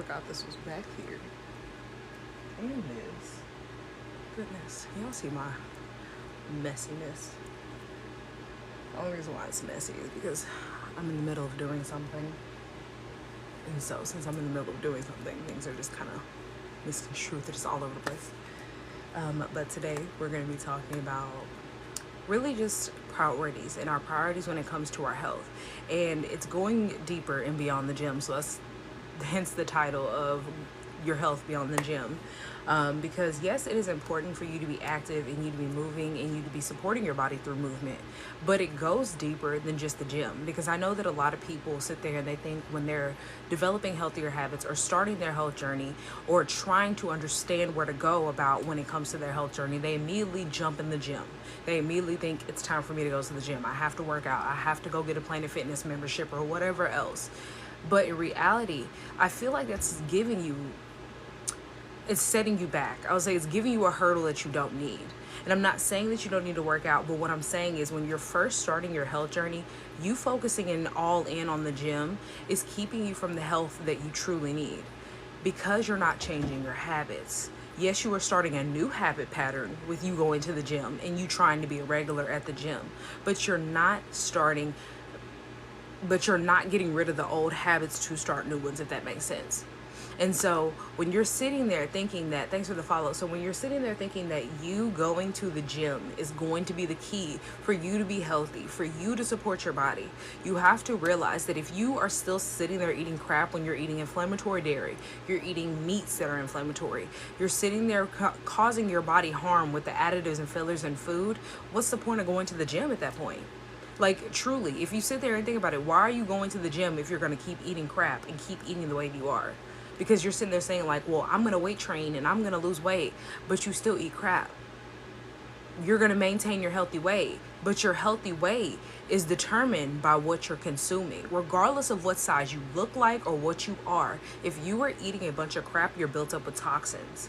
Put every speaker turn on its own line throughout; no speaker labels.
forgot this was back here. Anyways, goodness, y'all see my messiness. The only reason why it's messy is because I'm in the middle of doing something. And so since I'm in the middle of doing something, things are just kind of misconstrued. They're just all over the place. But today we're going to be talking about really just priorities and our priorities when it comes to our health. And it's going deeper and beyond the gym. So that's hence the title of Your Health Beyond the Gym. Because yes, it is important for you to be active and you to be moving and you to be supporting your body through movement, but it goes deeper than just the gym. Because I know that a lot of people sit there and they think when they're developing healthier habits or starting their health journey or trying to understand where to go about when it comes to their health journey, they immediately jump in the gym. They immediately think it's time for me to go to the gym. I have to work out. I have to go get a Planet Fitness membership or whatever else. But in reality, I feel like that's giving you, it's setting you back. I would say it's giving you a hurdle that you don't need. And I'm not saying that you don't need to work out, but what I'm saying is when you're first starting your health journey, you focusing in all in on the gym is keeping you from the health that you truly need because you're not changing your habits. Yes, you are starting a new habit pattern with you going to the gym and you trying to be a regular at the gym, but you're not getting rid of the old habits to start new ones, if that makes sense. And so when you're sitting there thinking that, thanks for the follow. So when you're sitting there thinking that you going to the gym is going to be the key for you to be healthy, for you to support your body, you have to realize that if you are still sitting there eating crap when you're eating inflammatory dairy, you're eating meats that are inflammatory, you're sitting there causing your body harm with the additives and fillers in food, what's the point of going to the gym at that point? Like, truly, if you sit there and think about it, why are you going to the gym if you're going to keep eating crap and keep eating the way you are? Because you're sitting there saying like, well, I'm going to weight train and I'm going to lose weight, but you still eat crap. You're going to maintain your healthy weight, but your healthy weight is determined by what you're consuming, regardless of what size you look like or what you are. If you are eating a bunch of crap, you're built up with toxins.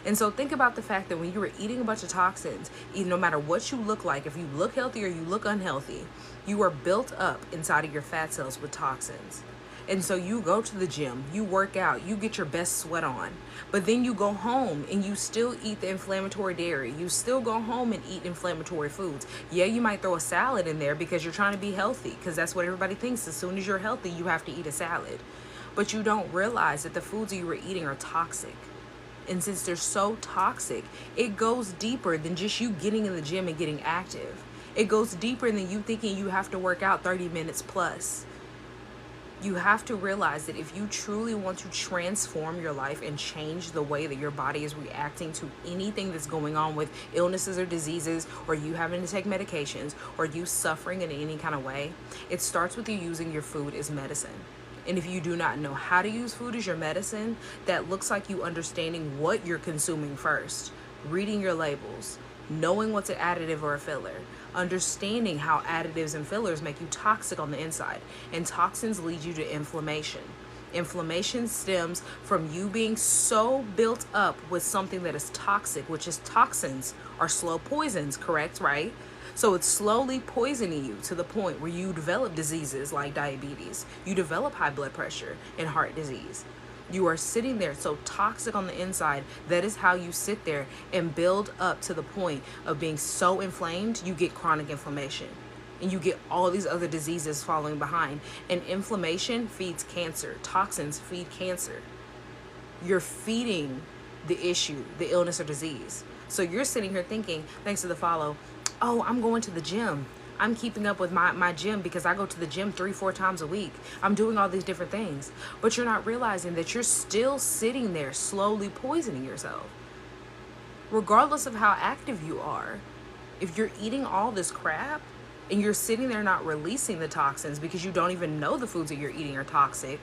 And so think about the fact that when you were eating a bunch of toxins, no matter what you look like, if you look healthy or you look unhealthy, you are built up inside of your fat cells with toxins. And so you go to the gym, you work out, you get your best sweat on, but then you go home and you still eat the inflammatory dairy. You still go home and eat inflammatory foods. Yeah, you might throw a salad in there because you're trying to be healthy, because that's what everybody thinks. As soon as you're healthy, you have to eat a salad. But you don't realize that the foods that you were eating are toxic. And since they're so toxic, it goes deeper than just you getting in the gym and getting active. It goes deeper than you thinking you have to work out 30 minutes plus. You have to realize that if you truly want to transform your life and change the way that your body is reacting to anything that's going on with illnesses or diseases, or you having to take medications, or you suffering in any kind of way, it starts with you using your food as medicine. And if you do not know how to use food as your medicine, that looks like you understanding what you're consuming first, reading your labels, knowing what's an additive or a filler, understanding how additives and fillers make you toxic on the inside. And toxins lead you to inflammation. Inflammation stems from you being so built up with something that is toxic, which is toxins are slow poisons, correct, right? So it's slowly poisoning you to the point where you develop diseases like diabetes, you develop high blood pressure and heart disease. You are sitting there so toxic on the inside. That is how you sit there and build up to the point of being so inflamed, you get chronic inflammation. And you get all these other diseases following behind. And inflammation feeds cancer. Toxins feed cancer. You're feeding the issue, the illness or disease. So you're sitting here thinking, thanks to the follow, oh, I'm going to the gym. I'm keeping up with my gym because I go to the gym 3-4 times a week. I'm doing all these different things. But you're not realizing that you're still sitting there slowly poisoning yourself. Regardless of how active you are, if you're eating all this crap and you're sitting there not releasing the toxins because you don't even know the foods that you're eating are toxic,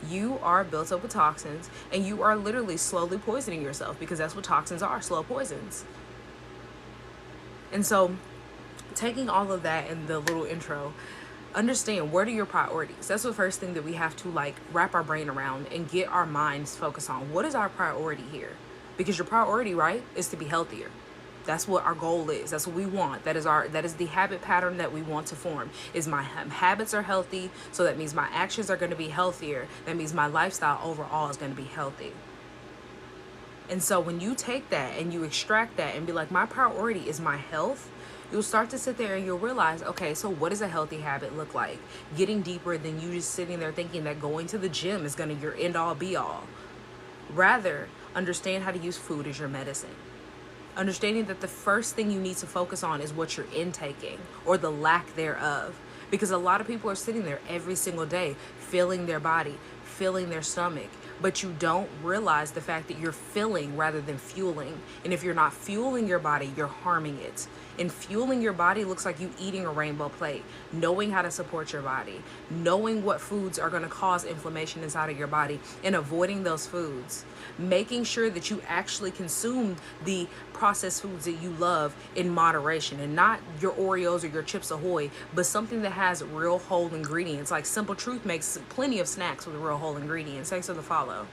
you are built up with toxins and you are literally slowly poisoning yourself, because that's what toxins are, slow poisons. And so taking all of that in the little intro, understand what are your priorities. That's the first thing that we have to wrap our brain around and get our minds focused on. What is our priority here? Because your priority, right, is to be healthier. That's what our goal is. That's what we want. That is the habit pattern that we want to form. Is my habits are healthy, so that means my actions are going to be healthier. That means my lifestyle overall is going to be healthy. And so when you take that and you extract that and be like, my priority is my health, you'll start to sit there and you'll realize, okay, so what does a healthy habit look like? Getting deeper than you just sitting there thinking that going to the gym is going to your end all be all. Rather, understand how to use food as your medicine. Understanding that the first thing you need to focus on is what you're intaking, or the lack thereof. Because a lot of people are sitting there every single day, filling their body, filling their stomach, but you don't realize the fact that you're filling rather than fueling. And if you're not fueling your body, you're harming it. And fueling your body looks like you eating a rainbow plate, knowing how to support your body, knowing what foods are going to cause inflammation inside of your body, and avoiding those foods. Making sure that you actually consume the processed foods that you love in moderation, and not your Oreos or your Chips Ahoy, but something that has real whole ingredients. Like Simple Truth makes plenty of snacks with real whole ingredients. Thanks for the follow.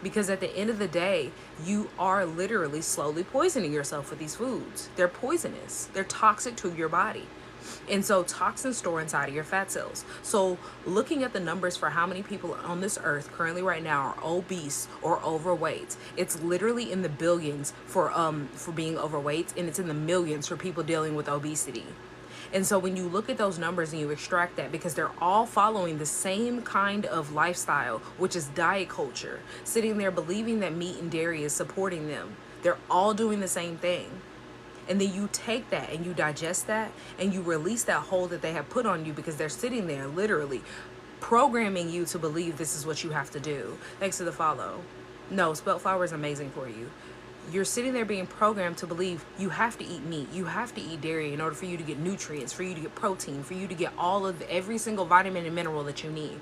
Because at the end of the day, you are literally slowly poisoning yourself with these foods. They're poisonous. They're toxic to your body. And so toxins store inside of your fat cells. So looking at the numbers for how many people on this earth currently right now are obese or overweight, it's literally in the billions for being overweight, and it's in the millions for people dealing with obesity. And so when you look at those numbers and you extract that, because they're all following the same kind of lifestyle, which is diet culture, sitting there believing that meat and dairy is supporting them. They're all doing the same thing. And then you take that and you digest that and you release that hold that they have put on you, because they're sitting there literally programming you to believe this is what you have to do. Thanks to the follow. No, spelt flour is amazing for you. You're sitting there being programmed to believe you have to eat meat, you have to eat dairy in order for you to get nutrients, for you to get protein, for you to get every single vitamin and mineral that you need.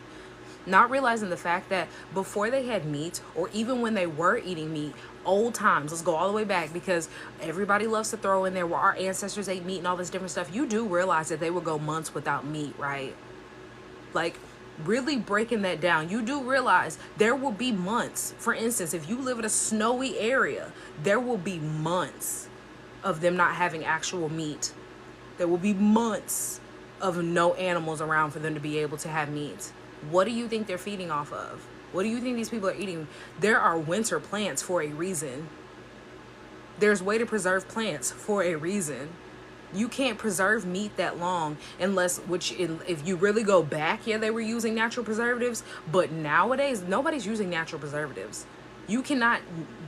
Not realizing the fact that before they had meat, or even when they were eating meat, old times, let's go all the way back, because everybody loves to throw in there where our ancestors ate meat and all this different stuff. You do realize that they would go months without meat, right? Like, really breaking that down, you do realize there will be months. For instance, if you live in a snowy area, there will be months of them not having actual meat. There will be months of no animals around for them to be able to have meat. What do you think they're feeding off of? What do you think these people are eating? There are winter plants for a reason. There's way to preserve plants for a reason. You can't preserve meat that long unless, if you really go back, yeah, they were using natural preservatives, but nowadays nobody's using natural preservatives. You cannot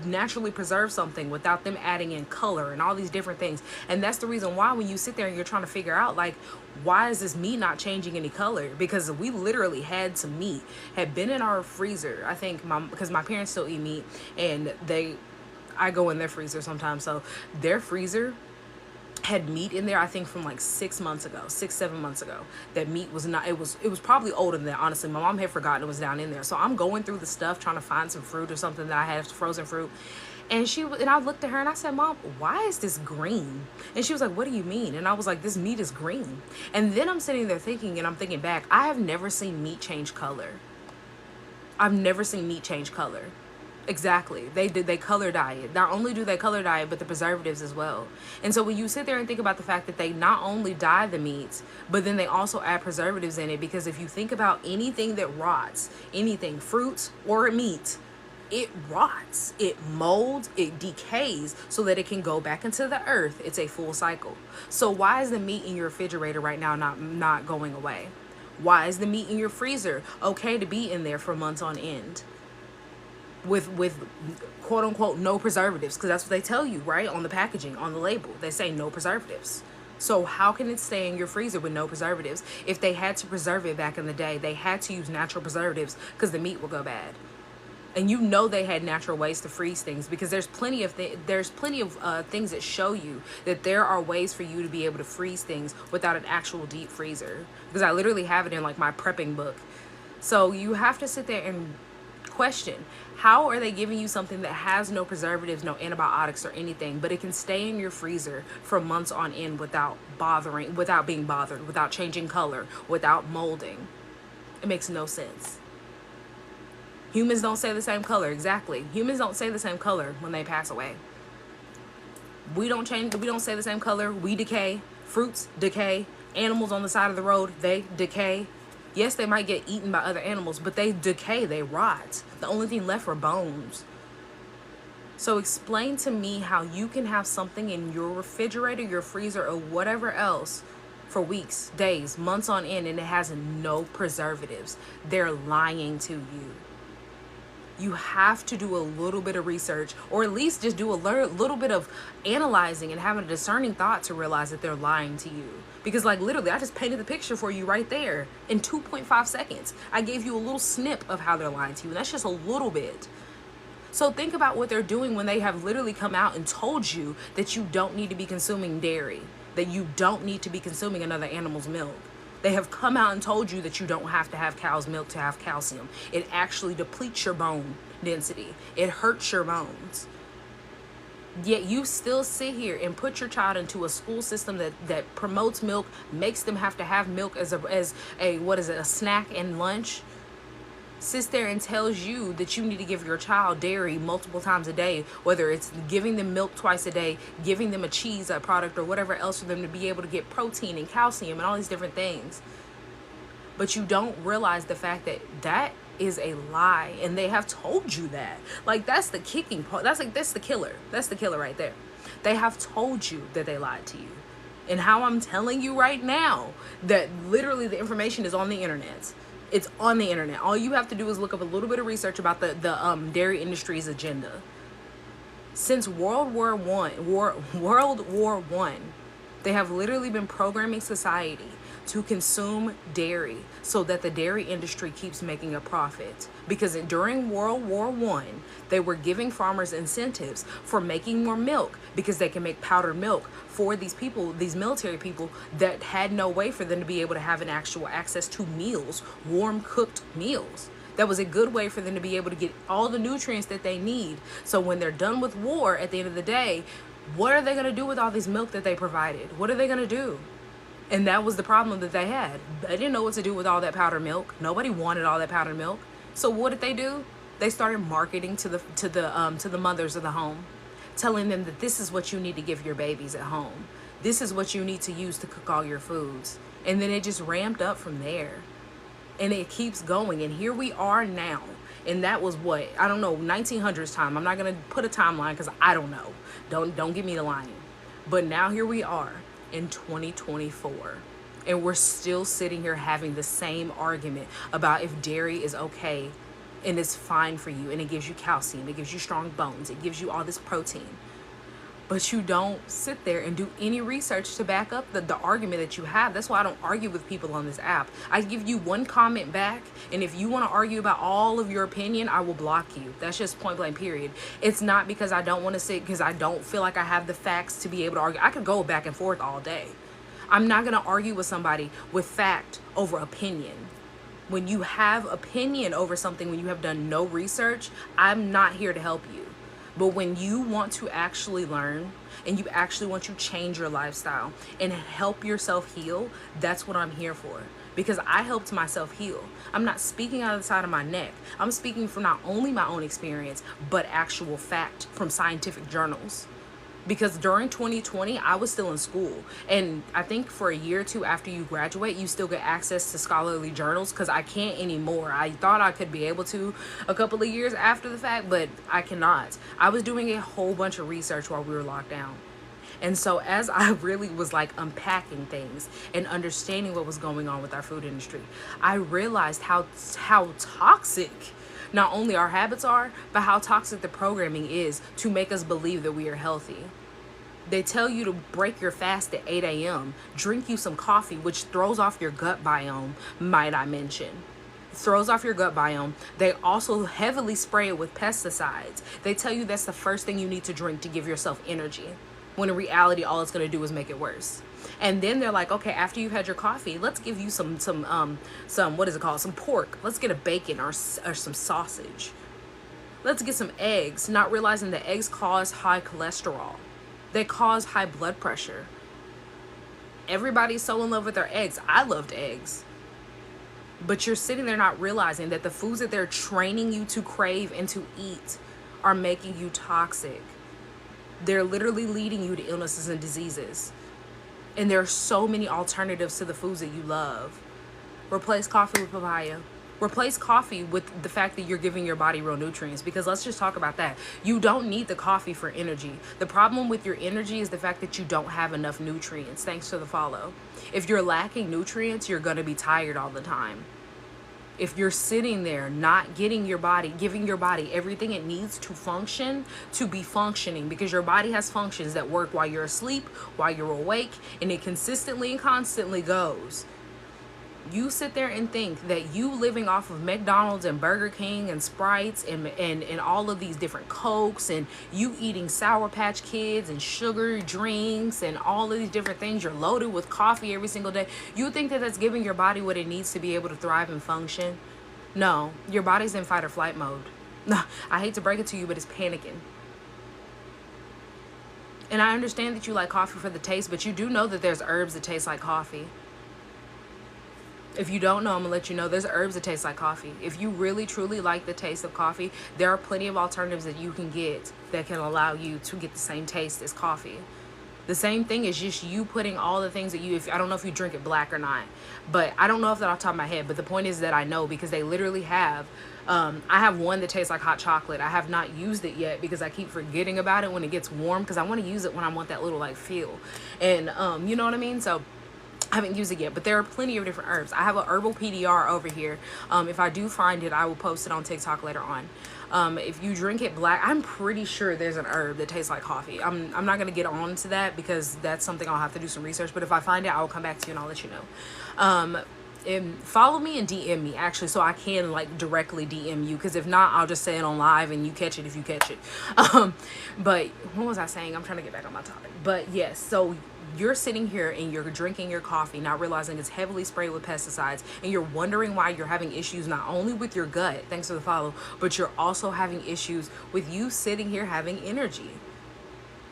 naturally preserve something without them adding in color and all these different things. And that's the reason why when you sit there and you're trying to figure out, like, why is this meat not changing any color? Because we literally had some meat, had been in our freezer. I think because my parents still eat meat, and I go in their freezer sometimes. So their freezer had meat in there, I think from like 6 months ago, 7 months ago. That meat was not, it was probably older than that, honestly. My mom had forgotten it was down in there. So I'm going through the stuff trying to find some fruit or something that I had, frozen fruit. And I looked at her and I said, Mom, why is this green? And she was like, what do you mean? And I was like, this meat is green. And then I'm sitting there thinking, and I'm thinking back, I have never seen meat change color. I've never seen meat change color. Exactly. They color dye it. Not only do they color dye it, but the preservatives as well. And so when you sit there and think about the fact that they not only dye the meats, but then they also add preservatives in it, because if you think about anything that rots, anything, fruits or meat, it rots, it molds, it decays so that it can go back into the earth. It's a full cycle. So why is the meat in your refrigerator right now not going away? Why is the meat in your freezer okay to be in there for months on end? With quote unquote no preservatives, because that's what they tell you, right, on the packaging, on the label, they say no preservatives. So how can it stay in your freezer with no preservatives? If they had to preserve it back in the day, they had to use natural preservatives because the meat will go bad. And you know they had natural ways to freeze things, because there's plenty of things that show you that there are ways for you to be able to freeze things without an actual deep freezer, because I literally have it in like my prepping book. So you have to sit there and question, how are they giving you something that has no preservatives, no antibiotics or anything, but it can stay in your freezer for months on end without being bothered, without changing color, without molding? It makes no sense. Humans don't stay the same color. Exactly. Humans don't stay the same color when they pass away. We don't change, we don't stay the same color. We decay. Fruits decay. Animals on the side of the road, they decay. Yes, they might get eaten by other animals, but they decay, they rot. The only thing left are bones. So explain to me how you can have something in your refrigerator, your freezer, or whatever else for weeks, days, months on end, and it has no preservatives. They're lying to you. You have to do a little bit of research, or at least just do a little bit of analyzing and having a discerning thought to realize that they're lying to you. Because like literally, I just painted the picture for you right there in 2.5 seconds. I gave you a little snip of how they're lying to you, and that's just a little bit. So think about what they're doing when they have literally come out and told you that you don't need to be consuming dairy, that you don't need to be consuming another animal's milk. They have come out and told you that you don't have to have cow's milk to have calcium. It actually depletes your bone density. It hurts your bones. Yet you still sit here and put your child into a school system that promotes milk, makes them have to have milk as a snack and lunch. Sits there and tells you that you need to give your child dairy multiple times a day, whether it's giving them milk twice a day, giving them a cheese product or whatever else for them to be able to get protein and calcium and all these different things. But you don't realize the fact that that is a lie, and they have told you that. Like, that's the kicking part. That's the killer. That's the killer right there. They have told you that they lied to you. And how I'm telling you right now that literally the information is on the internet. It's on the internet. All you have to do is look up a little bit of research about the dairy industry's agenda. Since World War One, they have literally been programming society to consume dairy so that the dairy industry keeps making a profit. Because during World War One, they were giving farmers incentives for making more milk because they can make powdered milk for these people, these military people that had no way for them to be able to have an actual access to meals, warm cooked meals. That was a good way for them to be able to get all the nutrients that they need. So when they're done with war at the end of the day, what are they going to do with all this milk that they provided? What are they going to do? And that was the problem that they had. They didn't know what to do with all that powdered milk. Nobody wanted all that powdered milk. So what did they do? They started marketing to the mothers of the home, telling them that this is what you need to give your babies at home. This is what you need to use to cook all your foods. And then it just ramped up from there. And it keeps going. And here we are now. And that was what? I don't know, 1900s time. I'm not going to put a timeline because I don't know. Don't give me the lying. But now here we are in 2024. And we're still sitting here having the same argument about if dairy is okay and it's fine for you and it gives you calcium, it gives you strong bones, it gives you all this protein. But you don't sit there and do any research to back up the argument that you have. That's why I don't argue with people on this app. I give you one comment back, and if you want to argue about all of your opinion, I will block you. That's just point blank period. It's not because I don't want to sit, because I don't feel like I have the facts to be able to argue. I could go back and forth all day. I'm not going to argue with somebody with fact over opinion. When you have opinion over something, when you have done no research, I'm not here to help you. But when you want to actually learn and you actually want to change your lifestyle and help yourself heal, that's what I'm here for. Because I helped myself heal. I'm not speaking out of the side of my neck. I'm speaking from not only my own experience, but actual fact from scientific journals. Because during 2020, I was still in school. And I think for a year or two after you graduate, you still get access to scholarly journals, because I can't anymore. I thought I could be able to a couple of years after the fact, but I cannot. I was doing a whole bunch of research while we were locked down. And so as I really was like unpacking things and understanding what was going on with our food industry, I realized how toxic not only our habits are, but how toxic the programming is to make us believe that we are healthy. They tell you to break your fast at 8 a.m., drink you some coffee, which throws off your gut biome, might I mention. Throws off your gut biome. They also heavily spray it with pesticides. They tell you that's the first thing you need to drink to give yourself energy, when in reality, all it's going to do is make it worse. And then they're like, okay, after you've had your coffee, let's give you some what is it called? Some pork. Let's get a bacon or some sausage. Let's get some eggs, not realizing that eggs cause high cholesterol. They cause high blood pressure. Everybody's so in love with their eggs. I loved eggs. But you're sitting there not realizing that the foods that they're training you to crave and to eat are making you toxic. They're literally leading you to illnesses and diseases. And there are so many alternatives to the foods that you love. Replace coffee with papaya. Replace coffee with the fact that you're giving your body real nutrients, because let's just talk about that. You don't need the coffee for energy. The problem with your energy is the fact that you don't have enough nutrients, thanks to the follow. If you're lacking nutrients, you're going to be tired all the time. If you're sitting there not giving your body everything it needs to function, to be functioning, because your body has functions that work while you're asleep, while you're awake, and it consistently and constantly goes. You sit there and think that you living off of McDonald's and Burger King and Sprites and all of these different Cokes, and you eating Sour Patch Kids and sugar drinks and all of these different things, you're loaded with coffee every single day. You think that that's giving your body what it needs to be able to thrive and function? No, your body's in fight or flight mode. I hate to break it to you, but it's panicking. And I understand that you like coffee for the taste, but you do know that there's herbs that taste like coffee. If you don't know, I'm gonna let you know there's herbs that taste like coffee. If you really truly like the taste of coffee, there are plenty of alternatives that you can get that can allow you to get the same taste as coffee. The same thing is just you putting all the things that I don't know if you drink it black or not, but I don't know if that off the top of my head, but the point is that I know, because they literally have, I have one that tastes like hot chocolate. I have not used it yet because I keep forgetting about it when it gets warm, because I want to use it when I want that little like feel. And you know what I mean? So I haven't used it yet, but there are plenty of different herbs. I have a herbal PDR over here. If I do find it, I will post it on TikTok later on. If you drink it black, I'm pretty sure there's an herb that tastes like coffee. I'm not going to get on to that because that's something I'll have to do some research. But if I find it, I will come back to you and I'll let you know. And follow me and DM me, actually, so I can like directly DM you, because if not, I'll just say it on live and you catch it if you catch it. But what was I saying? I'm trying to get back on my topic. But yes, so you're sitting here and you're drinking your coffee, not realizing it's heavily sprayed with pesticides, and you're wondering why you're having issues not only with your gut, thanks to the follow, but you're also having issues with you sitting here having energy.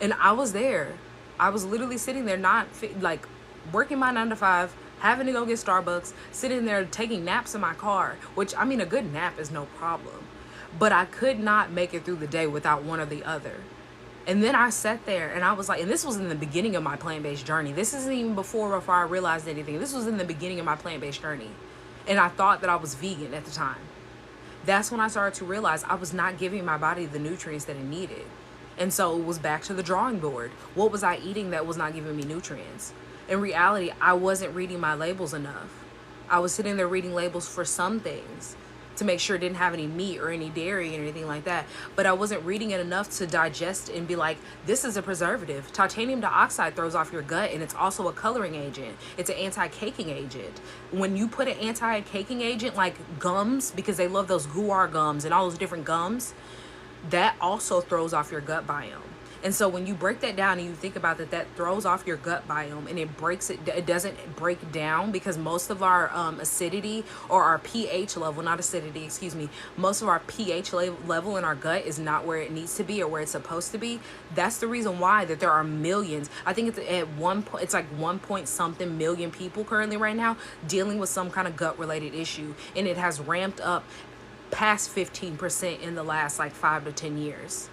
And I was there. I was literally sitting there, not like working my 9 to 5, having to go get Starbucks, sitting there taking naps in my car, which, I mean, a good nap is no problem, but I could not make it through the day without one or the other. And then I sat there and I was like, and this was in the beginning of my plant-based journey. This isn't even before I realized anything. This was in the beginning of my plant-based journey. And I thought that I was vegan at the time. That's when I started to realize I was not giving my body the nutrients that it needed. And so it was back to the drawing board. What was I eating that was not giving me nutrients? In reality, I wasn't reading my labels enough. I was sitting there reading labels for some things to make sure it didn't have any meat or any dairy or anything like that. But I wasn't reading it enough to digest and be like, this is a preservative. Titanium dioxide throws off your gut, and it's also a coloring agent. It's an anti-caking agent. When you put an anti-caking agent like gums, because they love those guar gums and all those different gums, that also throws off your gut biome. And so when you break that down and you think about that, that throws off your gut biome, and it doesn't break down, because most of our acidity, or our pH level, not acidity, excuse me, most of our pH level in our gut is not where it needs to be or where it's supposed to be. That's the reason why that there are millions. I think it's at one point, it's like 1 point something million people currently right now dealing with some kind of gut related issue. And it has ramped up past 15% in the last like 5 to 10 years.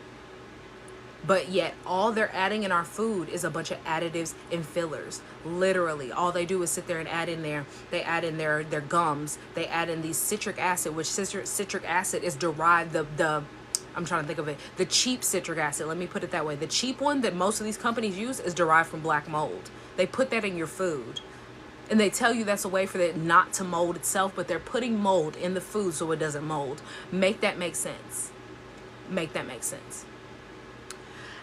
But yet all they're adding in our food is a bunch of additives and fillers. Literally, all they do is sit there and add in there. They add in their gums. They add in these citric acid, which citric acid is derived, I'm trying to think of it, the cheap citric acid, let me put it that way. The cheap one that most of these companies use is derived from black mold. They put that in your food. And they tell you that's a way for it not to mold itself, but they're putting mold in the food so it doesn't mold. Make that make sense. Make that make sense.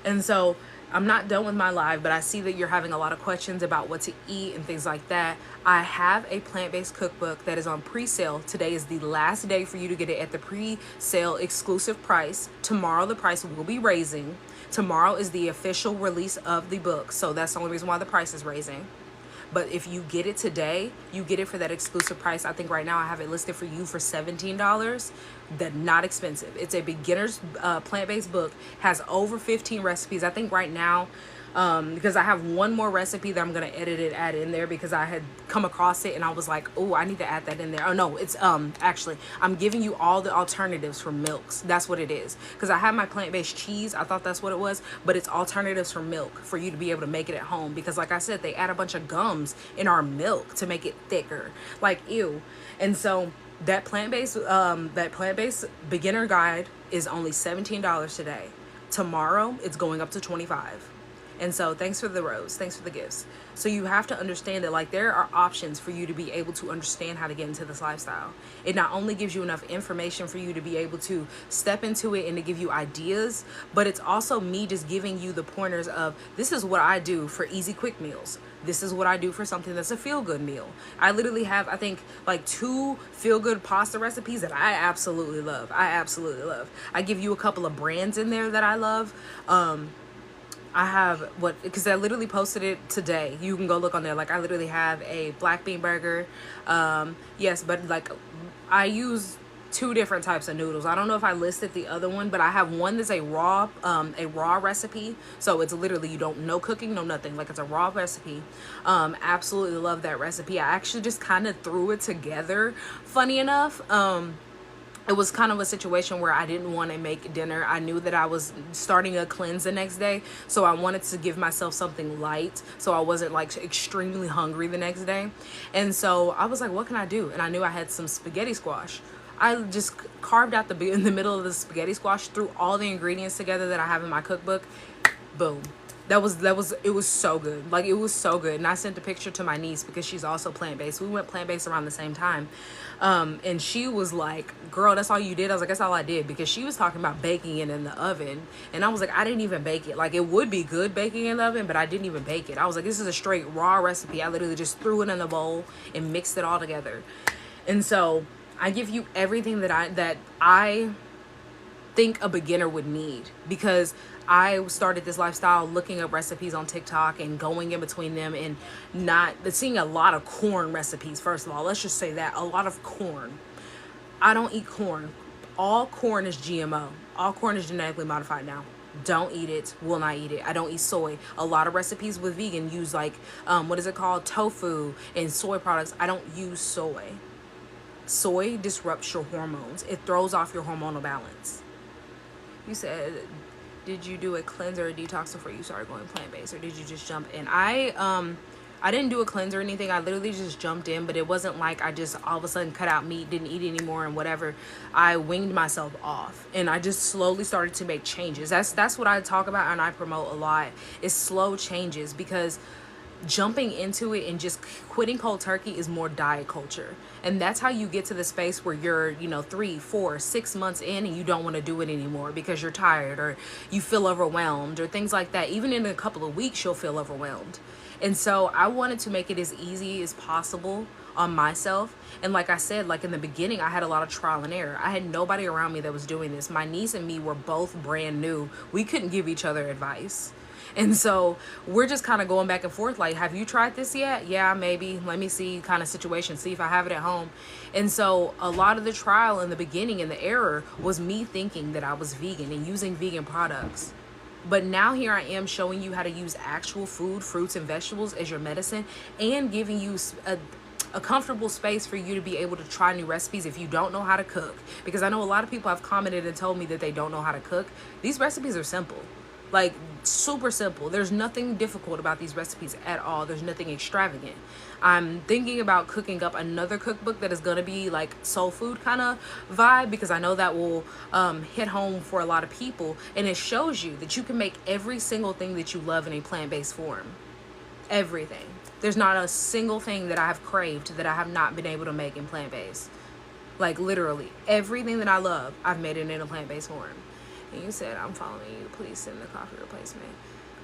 And so I'm not done with my live, but I see that you're having a lot of questions about what to eat and things like that. I have a plant-based cookbook that is on pre-sale. Today is the last day for you to get it at the pre-sale exclusive price. Tomorrow the price will be raising. Tomorrow is the official release of the book, so that's the only reason why the price is raising. But if you get it today, you get it for that exclusive price. I think right now I have it listed for you for $17. That's not expensive. It's a beginner's plant-based book, has over 15 recipes. I think right now because I have one more recipe that I'm gonna edit it, add in there, because I had come across it and I was like, oh, I need to add that in there. Oh no, it's actually, I'm giving you all the alternatives for milks. That's what it is. Because I have my plant-based cheese, I thought that's what it was, but it's alternatives for milk for you to be able to make it at home. Because like I said, they add a bunch of gums in our milk to make it thicker. Like, ew. And so that plant-based beginner guide is only $17 today. Tomorrow it's going up to $25. And so thanks for the rose, thanks for the gifts. So you have to understand that, like, there are options for you to be able to understand how to get into this lifestyle. It not only gives you enough information for you to be able to step into it and to give you ideas, but it's also me just giving you the pointers of, this is what I do for easy quick meals. This is what I do for something that's a feel-good meal. I literally have, I think, like 2 feel-good pasta recipes that I absolutely love. I give you a couple of brands in there that I love. I have because I literally posted it today. You can go look on there. Like, I literally have a black bean burger. Yes, but like, I use 2 different types of noodles. I don't know if I listed the other one, but I have one that's a raw recipe. So it's literally, you don't, no cooking, no nothing. Like, it's a raw recipe. Absolutely love that recipe. I actually just kind of threw it together. Funny enough, it was kind of a situation where I didn't want to make dinner. I knew that I was starting a cleanse the next day, so I wanted to give myself something light so I wasn't like extremely hungry the next day. And so I was like, what can I do? And I knew I had some spaghetti squash. I just carved out in the middle of the spaghetti squash, threw all the ingredients together that I have in my cookbook. Boom. It was so good. Like, it was so good. And I sent a picture to my niece because she's also plant-based. We went plant-based around the same time. And she was like, girl, that's all you did? I was like, that's all I did, because she was talking about baking it in the oven. And I was like, I didn't even bake it. Like, it would be good baking in the oven, but I didn't even bake it. I was like, this is a straight raw recipe. I literally just threw it in a bowl and mixed it all together. And so I give you everything that I think a beginner would need, because I started this lifestyle looking up recipes on TikTok and going in between them, and seeing a lot of corn recipes. First of all, let's just say that, a lot of corn. I don't eat corn. All corn is GMO. All corn is genetically modified now. Don't eat it. Will not eat it. I don't eat soy. A lot of recipes with vegan use like what is it called, tofu and soy products. I don't use soy. Soy disrupts your hormones. It throws off your hormonal balance. You said, did you do a cleanse or a detox before you started going plant-based, or did you just jump in? I didn't do a cleanse or anything. I literally just jumped in, but it wasn't like I just all of a sudden cut out meat, didn't eat anymore and whatever. I winged myself off, and I just slowly started to make changes. That's what I talk about and I promote a lot, is slow changes, because jumping into it and just quitting cold turkey is more diet culture. And that's how you get to the space where you're 3, 4, 6 months in and you don't want to do it anymore because you're tired or you feel overwhelmed or things like that. Even in a couple of weeks you'll feel overwhelmed. And so I wanted to make it as easy as possible on myself. And like I said, like in the beginning, I had a lot of trial and error. I had nobody around me that was doing this. My niece and me were both brand new. We couldn't give each other advice. And so we're just kind of going back and forth, like, have you tried this yet? Yeah, maybe. Let me see, kind of situation, see if I have it at home. And so a lot of the trial in the beginning and the error was me thinking that I was vegan and using vegan products. But now here I am showing you how to use actual food, fruits and vegetables as your medicine, and giving you a comfortable space for you to be able to try new recipes if you don't know how to cook. Because I know a lot of people have commented and told me that they don't know how to cook. These recipes are simple. Like, super simple. There's nothing difficult about these recipes at all. There's nothing extravagant. I'm thinking about cooking up another cookbook that is going to be like soul food kind of vibe, because I know that will hit home for a lot of people. And it shows you that you can make every single thing that you love in a plant-based form. Everything. There's not a single thing that I have craved that I have not been able to make in plant-based. Like, literally everything that I love, I've made it in a plant-based form. And you said, I'm following you. Please send the coffee replacement.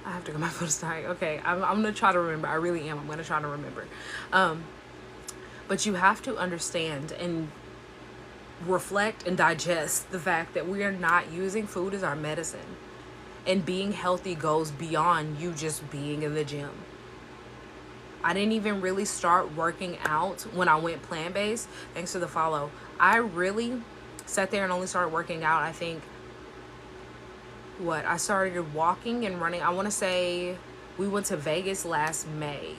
I have to get my foot started. Okay, I'm going to try to remember. I really am. I'm going to try to remember. But you have to understand and reflect and digest the fact that we are not using food as our medicine. And being healthy goes beyond you just being in the gym. I didn't even really start working out when I went plant-based. Thanks for the follow. I really sat there and only started working out, I think, I started walking and running, I want to say We went to Vegas last May.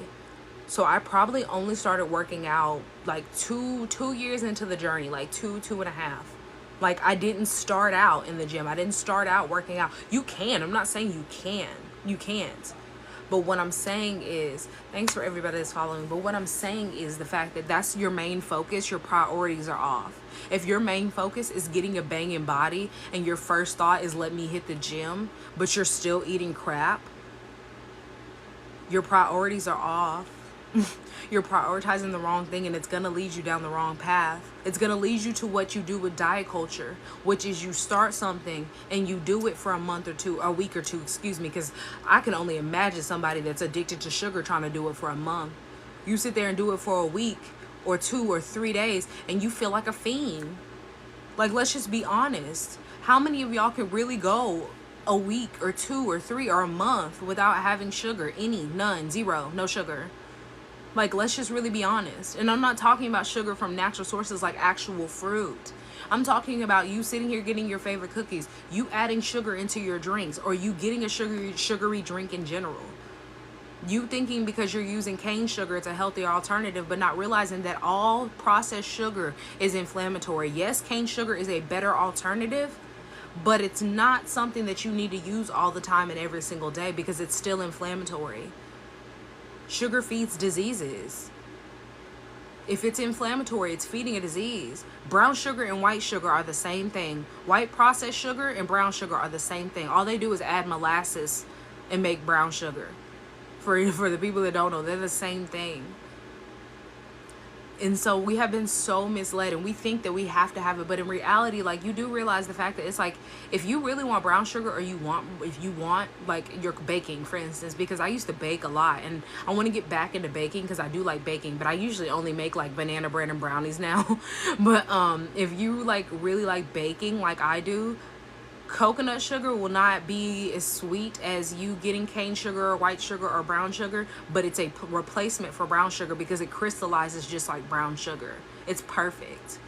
So I probably only started working out like two years into the journey, like two and a half. Like, I didn't start out in the gym. I didn't start out working out. You can. I'm not saying you can. You can't. But what I'm saying is, thanks for everybody that's following. But what I'm saying is the fact that that's your main focus, your priorities are off. If your main focus is getting a banging body and your first thought is let me hit the gym, but you're still eating crap, your priorities are off. You're prioritizing the wrong thing, and it's going to lead you down the wrong path. It's going to lead you to what you do with diet culture, which is you start something and you do it for a month or two, a week or two, excuse me, because I can only imagine somebody that's addicted to sugar trying to do it for a month. You sit there and do it for a week or 2 or 3 days and you feel like a fiend. Like, let's just be honest. How many of y'all can really go a week or 2 or 3 or a month without having sugar? Any, none, zero, no sugar. Like, let's just really be honest. And I'm not talking about sugar from natural sources like actual fruit. I'm talking about you sitting here getting your favorite cookies, you adding sugar into your drinks, or you getting a sugary drink in general. You thinking because you're using cane sugar it's a healthier alternative, but not realizing that all processed sugar is inflammatory. Yes, cane sugar is a better alternative, but it's not something that you need to use all the time and every single day because it's still inflammatory. Sugar feeds diseases. If it's inflammatory, it's feeding a disease. Brown sugar and white sugar are the same thing. White processed sugar and brown sugar are the same thing. All they do is add molasses and make brown sugar. For the people that don't know, they're the same thing. And so we have been so misled, and we think that we have to have it, but in reality, like, you do realize the fact that it's like, if you really want brown sugar, or if you want like you're baking, for instance, because I used to bake a lot and I want to get back into baking because I do like baking, but I usually only make like banana bread and brownies now. But if you like really like baking like I do, coconut sugar will not be as sweet as you getting cane sugar or white sugar or brown sugar, but it's a replacement for brown sugar because it crystallizes just like brown sugar. It's perfect.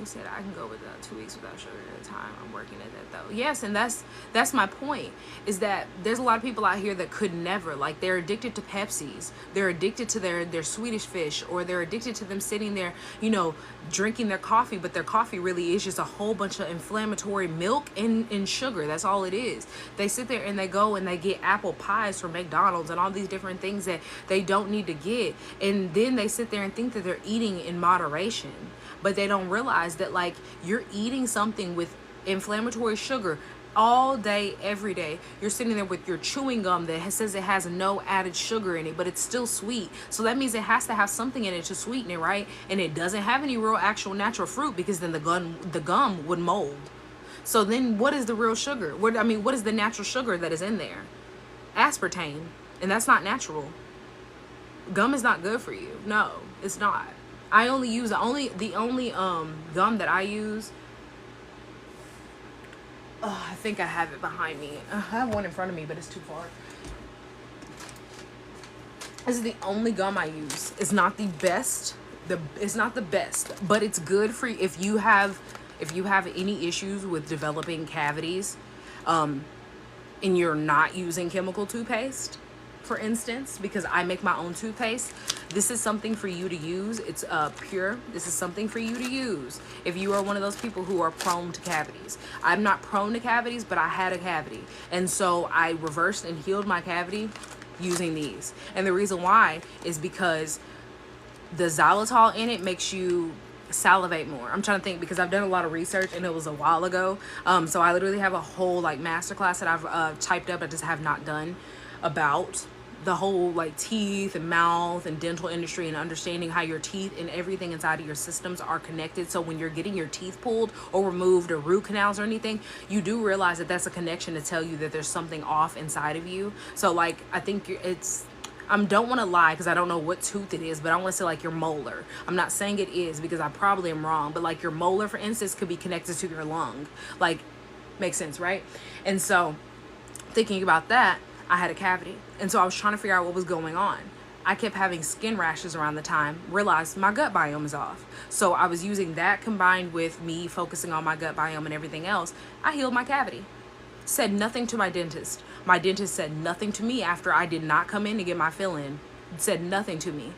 You said I can go with 2 weeks without sugar at a time. I'm working at that though. Yes, and that's my point, is that there's a lot of people out here that could never, like, they're addicted to Pepsis. They're addicted to their Swedish fish, or they're addicted to them sitting there, you know, drinking their coffee, but their coffee really is just a whole bunch of inflammatory milk and sugar. That's all it is. They sit there and they go and they get apple pies from McDonald's and all these different things that they don't need to get. And then they sit there and think that they're eating in moderation. But they don't realize that, like, you're eating something with inflammatory sugar all day, every day. You're sitting there with your chewing gum that says it has no added sugar in it, but it's still sweet. So that means it has to have something in it to sweeten it, right? And it doesn't have any real actual natural fruit, because then the gum would mold. So then what is the real sugar? What is the natural sugar that is in there? Aspartame. And that's not natural. Gum is not good for you. No, it's not. I only use the only gum that I use. Oh, I think I have it behind me. I have one in front of me, but it's too far. This is the only gum I use. It's not the best. It's not the best, but it's good for if you have any issues with developing cavities, and you're not using chemical toothpaste, for instance, because I make my own toothpaste. This is something for you to use. It's pure. This is something for you to use if you are one of those people who are prone to cavities. I'm not prone to cavities, but I had a cavity, and so I reversed and healed my cavity using these. And the reason why is because the xylitol in it makes you salivate more. I'm trying to think, because I've done a lot of research and it was a while ago. So I literally have a whole like masterclass that I've typed up. I just have not done, about the whole like teeth and mouth and dental industry, and understanding how your teeth and everything inside of your systems are connected. So when you're getting your teeth pulled or removed, or root canals or anything, you do realize that that's a connection to tell you that there's something off inside of you. So like, I think I don't want to lie because I don't know what tooth it is, but I want to say like your molar. I'm not saying it is, because I probably am wrong, but like your molar, for instance, could be connected to your lung. Like, makes sense, right? And so thinking about that, I had a cavity, and so I was trying to figure out what was going on. I kept having skin rashes around the time, realized my gut biome is off. So I was using that combined with me focusing on my gut biome and everything else. I healed my cavity. Said nothing to my dentist. My dentist said nothing to me after I did not come in to get my fill-in. Said nothing to me.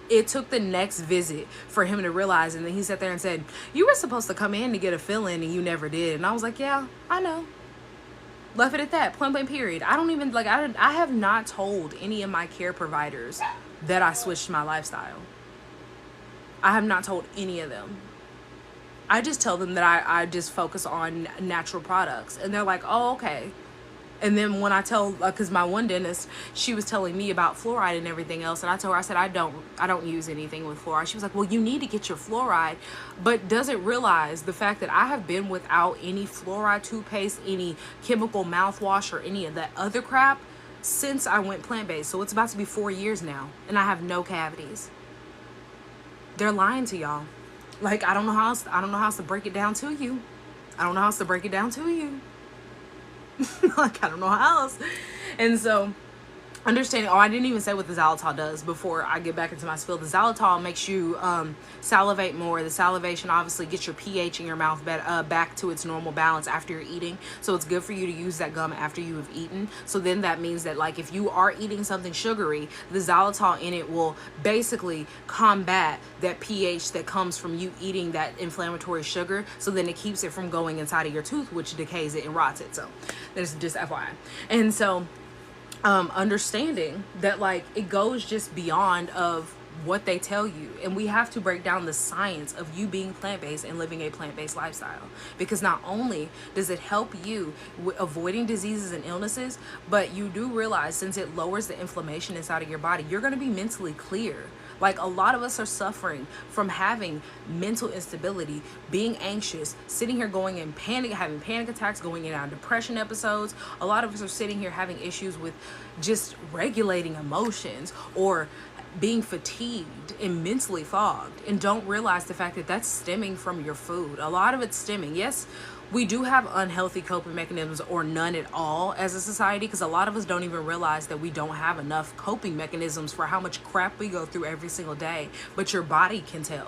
It took the next visit for him to realize, and then he sat there and said, you were supposed to come in to get a fill-in and you never did. And I was like, yeah, I know. Left it at that, point blank period. I don't even, like, I have not told any of my care providers that I switched my lifestyle. I have not told any of them. I just tell them that I just focus on natural products. And they're like, oh, okay. And then when I tell, because my one dentist, she was telling me about fluoride and everything else, and I told her, I said, I don't use anything with fluoride. She was like, well, you need to get your fluoride, but doesn't realize the fact that I have been without any fluoride toothpaste, any chemical mouthwash, or any of that other crap since I went plant-based. So it's about to be 4 years now, and I have no cavities. They're lying to y'all. Like, I don't know how else to break it down to you. I don't know how else to break it down to you. Like, I don't know how else. And so understanding, I didn't even say what the xylitol does before I get back into my spiel. The xylitol makes you salivate more. The salivation obviously gets your pH in your mouth back to its normal balance after you're eating. So it's good for you to use that gum after you have eaten. So then that means that, like, if you are eating something sugary, the xylitol in it will basically combat that pH that comes from you eating that inflammatory sugar. So then it keeps it from going inside of your tooth, which decays it and rots it. So that's just FYI. And so understanding that, like, it goes just beyond of what they tell you, and we have to break down the science of you being plant-based and living a plant-based lifestyle, because not only does it help you with avoiding diseases and illnesses, but you do realize, since it lowers the inflammation inside of your body, you're going to be mentally clear. Like, a lot of us are suffering from having mental instability, being anxious, sitting here going in panic, having panic attacks, going in on depression episodes. A lot of us are sitting here having issues with just regulating emotions, or being fatigued and mentally fogged, and don't realize the fact that that's stemming from your food. A lot of it's stemming. Yes, we do have unhealthy coping mechanisms, or none at all as a society, because a lot of us don't even realize that we don't have enough coping mechanisms for how much crap we go through every single day. But your body can tell.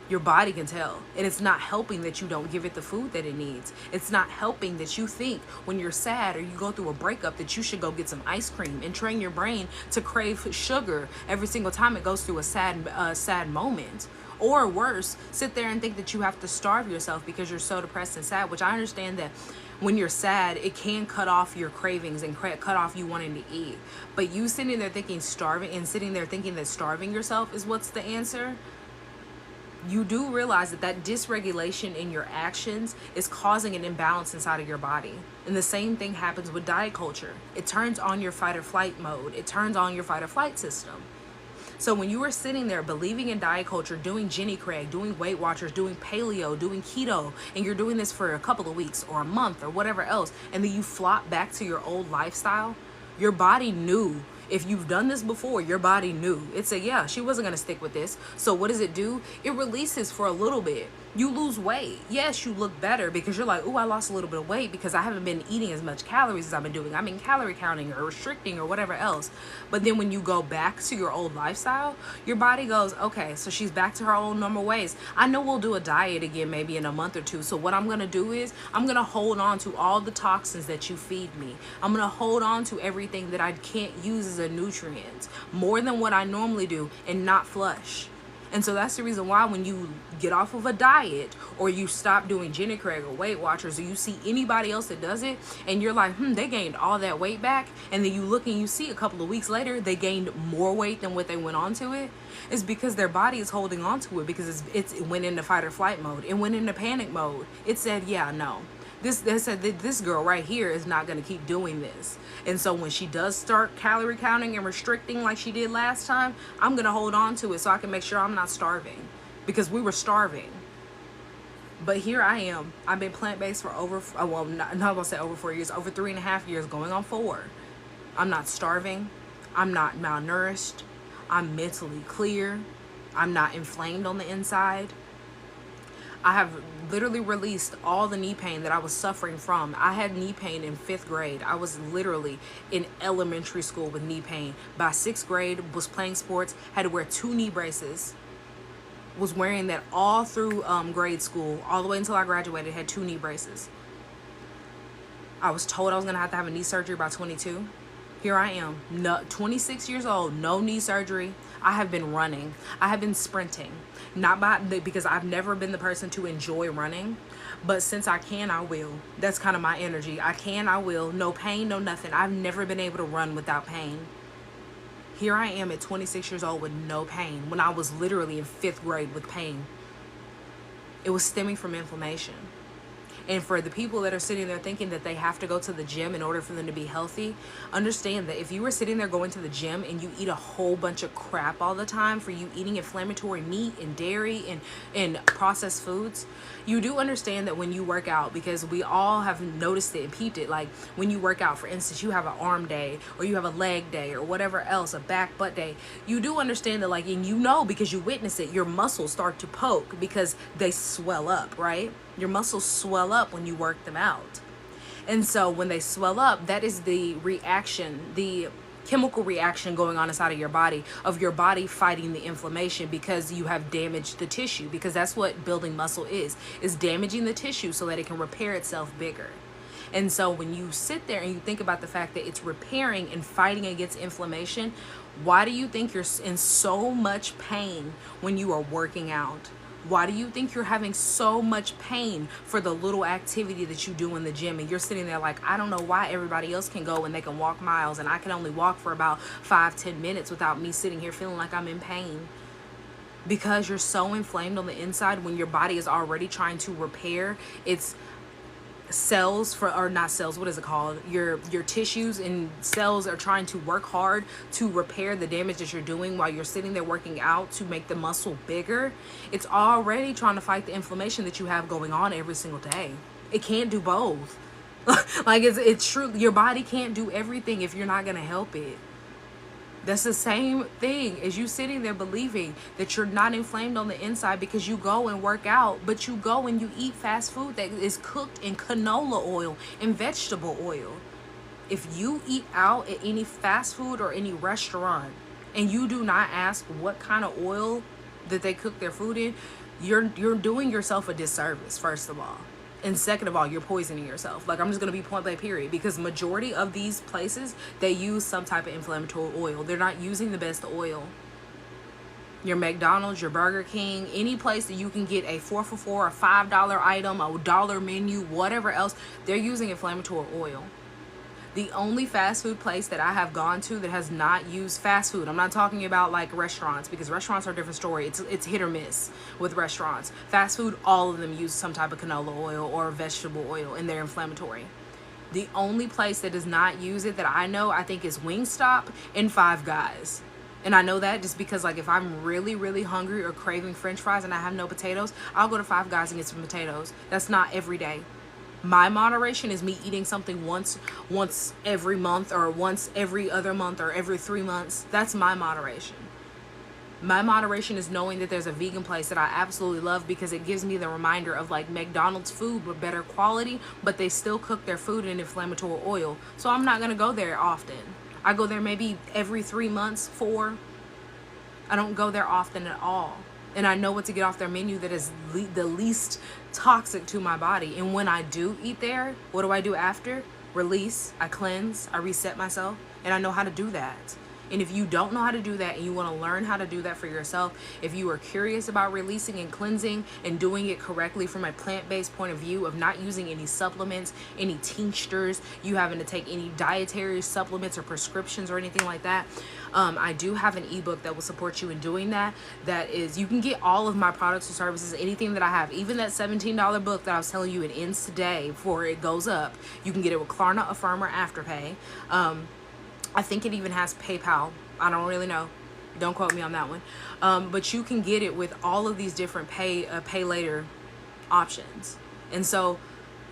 Your body can tell. And it's not helping that you don't give it the food that it needs. It's not helping that you think when you're sad or you go through a breakup that you should go get some ice cream and train your brain to crave sugar every single time it goes through a sad moment. Or worse, sit there and think that you have to starve yourself because you're so depressed and sad, which I understand that when you're sad, it can cut off your cravings and cut off you wanting to eat. But you sitting there thinking sitting there thinking that starving yourself is what's the answer, you do realize that that dysregulation in your actions is causing an imbalance inside of your body. And the same thing happens with diet culture. It turns on your fight or flight mode. It turns on your fight or flight system. So when you are sitting there believing in diet culture, doing Jenny Craig, doing Weight Watchers, doing paleo, doing keto, and you're doing this for a couple of weeks or a month or whatever else, and then you flop back to your old lifestyle, your body knew. If you've done this before, your body knew. It said, yeah, she wasn't going to stick with this. So what does it do? It releases for a little bit. You lose weight. Yes, you look better because you're like, oh, I lost a little bit of weight because I haven't been eating as much calories as I've been doing. I mean, calorie counting or restricting or whatever else. But then when you go back to your old lifestyle, your body goes, okay, so she's back to her old normal ways. I know we'll do a diet again maybe in a month or two. So what I'm going to do is I'm going to hold on to all the toxins that you feed me. I'm going to hold on to everything that I can't use as a nutrient more than what I normally do and not flush. And so that's the reason why when you get off of a diet or you stop doing Jenny Craig or Weight Watchers, or you see anybody else that does it and you're like, they gained all that weight back, and then you look and you see a couple of weeks later they gained more weight than what they went on to it, is because their body is holding on to it because it went into fight or flight mode. It went into panic mode. It said, yeah, no. They said that this girl right here is not going to keep doing this. And so when she does start calorie counting and restricting like she did last time, I'm going to hold on to it so I can make sure I'm not starving, because we were starving. But here I am. I've been plant-based for over 4 years, over 3.5 years, going on 4. I'm not starving. I'm not malnourished. I'm mentally clear. I'm not inflamed on the inside. I have literally released all the knee pain that I was suffering from. I had knee pain in 5th grade. I was literally in elementary school with knee pain. By 6th grade, was playing sports, had to wear 2 knee braces. Was wearing that all through grade school, all the way until I graduated, had 2 knee braces. I was told I was going to have a knee surgery by 22. Here I am, no, 26 years old, no knee surgery. I have been running. I have been sprinting. Because I've never been the person to enjoy running, but since I can, I will. That's kind of my energy. I can, I will. No pain, no nothing. I've never been able to run without pain. Here I am at 26 years old with no pain, when I was literally in 5th grade with pain. It was stemming from inflammation. And for the people that are sitting there thinking that they have to go to the gym in order for them to be healthy, understand that if you were sitting there going to the gym and you eat a whole bunch of crap all the time, for you eating inflammatory meat and dairy and processed foods, you do understand that when you work out, because we all have noticed it and peeped it, like when you work out, for instance, you have an arm day or you have a leg day or whatever else, a back butt day, you do understand that, like, and you know, because you witness it, your muscles start to poke because they swell up, right? Your muscles swell up when you work them out. And so when they swell up, that is the reaction, the chemical reaction going on inside of your body fighting the inflammation, because you have damaged the tissue, because that's what building muscle is damaging the tissue so that it can repair itself bigger. And so when you sit there and you think about the fact that it's repairing and fighting against inflammation, why do you think you're in so much pain when you are working out? Why do you think you're having so much pain for the little activity that you do in the gym? And you're sitting there like, I don't know why everybody else can go and they can walk miles and I can only walk for about 5-10 minutes without me sitting here feeling like I'm in pain. Because you're so inflamed on the inside when your body is already trying to repair its cells, or not cells, what is it called, your tissues and cells are trying to work hard to repair the damage that you're doing while you're sitting there working out to make the muscle bigger. It's already trying to fight the inflammation that you have going on every single day. It can't do both. Like, it's true, your body can't do everything if you're not going to help it. That's the same thing as you sitting there believing that you're not inflamed on the inside because you go and work out, but you go and you eat fast food that is cooked in canola oil and vegetable oil. If you eat out at any fast food or any restaurant and you do not ask what kind of oil that they cook their food in, you're doing yourself a disservice, first of all. And second of all, you're poisoning yourself. Like, I'm just going to be point blank period, because majority of these places, they use some type of inflammatory oil. They're not using the best oil. Your McDonald's, your Burger King, any place that you can get a 4 for $4, a $5 item, a dollar menu, whatever else, they're using inflammatory oil. The only fast food place that I have gone to that has not used fast food, I'm not talking about like restaurants, because restaurants are a different story. It's hit or miss with restaurants. Fast food, all of them use some type of canola oil or vegetable oil, and they're inflammatory. The only place that does not use it that I know, I think, is Wingstop and Five Guys. And I know that just because, like, if I'm really, really hungry or craving French fries and I have no potatoes, I'll go to Five Guys and get some potatoes. That's not every day. My moderation is me eating something once every month, or once every other month, or every 3 months. That's my moderation. My moderation is knowing that there's a vegan place that I absolutely love, because it gives me the reminder of like McDonald's food with better quality, but they still cook their food in inflammatory oil. So I'm not going to go there often. I go there maybe every 3 months, 4. I don't go there often at all. And I know what to get off their menu that is the least toxic to my body. And when I do eat there, what do I do after? Release, I cleanse, I reset myself, and I know how to do that. And if you don't know how to do that and you want to learn how to do that for yourself, if you are curious about releasing and cleansing and doing it correctly from a plant-based point of view of not using any supplements, any tinctures, you having to take any dietary supplements or prescriptions or anything like that, I do have an ebook that will support you in doing that. That is, you can get all of my products and services, anything that I have, even that $17 book that I was telling you it ends today before it goes up. You can get it with Klarna, Affirm, or Afterpay. I think it even has PayPal. I don't really know. Don't quote me on that one. But you can get it with all of these different pay later options. And so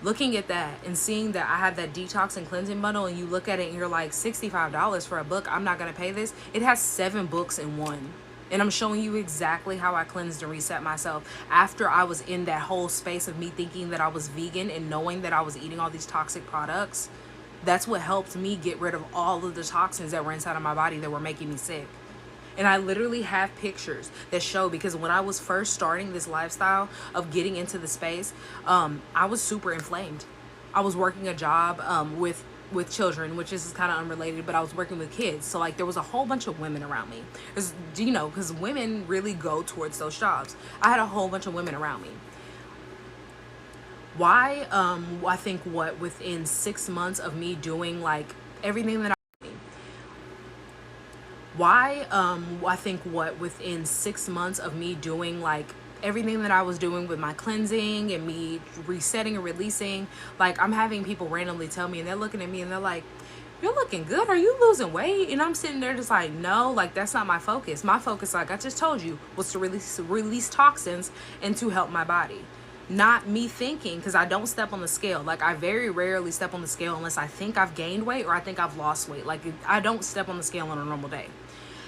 looking at that and seeing that I have that detox and cleansing bundle, and you look at it and you're like, $65 for a book, I'm not going to pay this. It has 7 books in one. And I'm showing you exactly how I cleansed and reset myself after I was in that whole space of me thinking that I was vegan and knowing that I was eating all these toxic products. That's what helped me get rid of all of the toxins that were inside of my body that were making me sick. And I literally have pictures that show, because when I was first starting this lifestyle of getting into the space, I was super inflamed. I was working a job with children, which is kind of unrelated, but I was working with kids. So like there was a whole bunch of women around me. Cause, you know, because women really go towards those jobs. I had a whole bunch of women around me. Why? I think what within 6 months of me doing like everything that why I think what within 6 months of me doing like everything that I was doing with my cleansing and me resetting and releasing, like I'm having people randomly tell me, and they're looking at me and they're like, you're looking good, are you losing weight? And I'm sitting there just like, no, like that's not my focus. My focus, like I just told you, was to release toxins and to help my body. Not me thinking, because I don't step on the scale. Like I very rarely step on the scale unless I think I've gained weight or I think I've lost weight. Like I don't step on the scale on a normal day.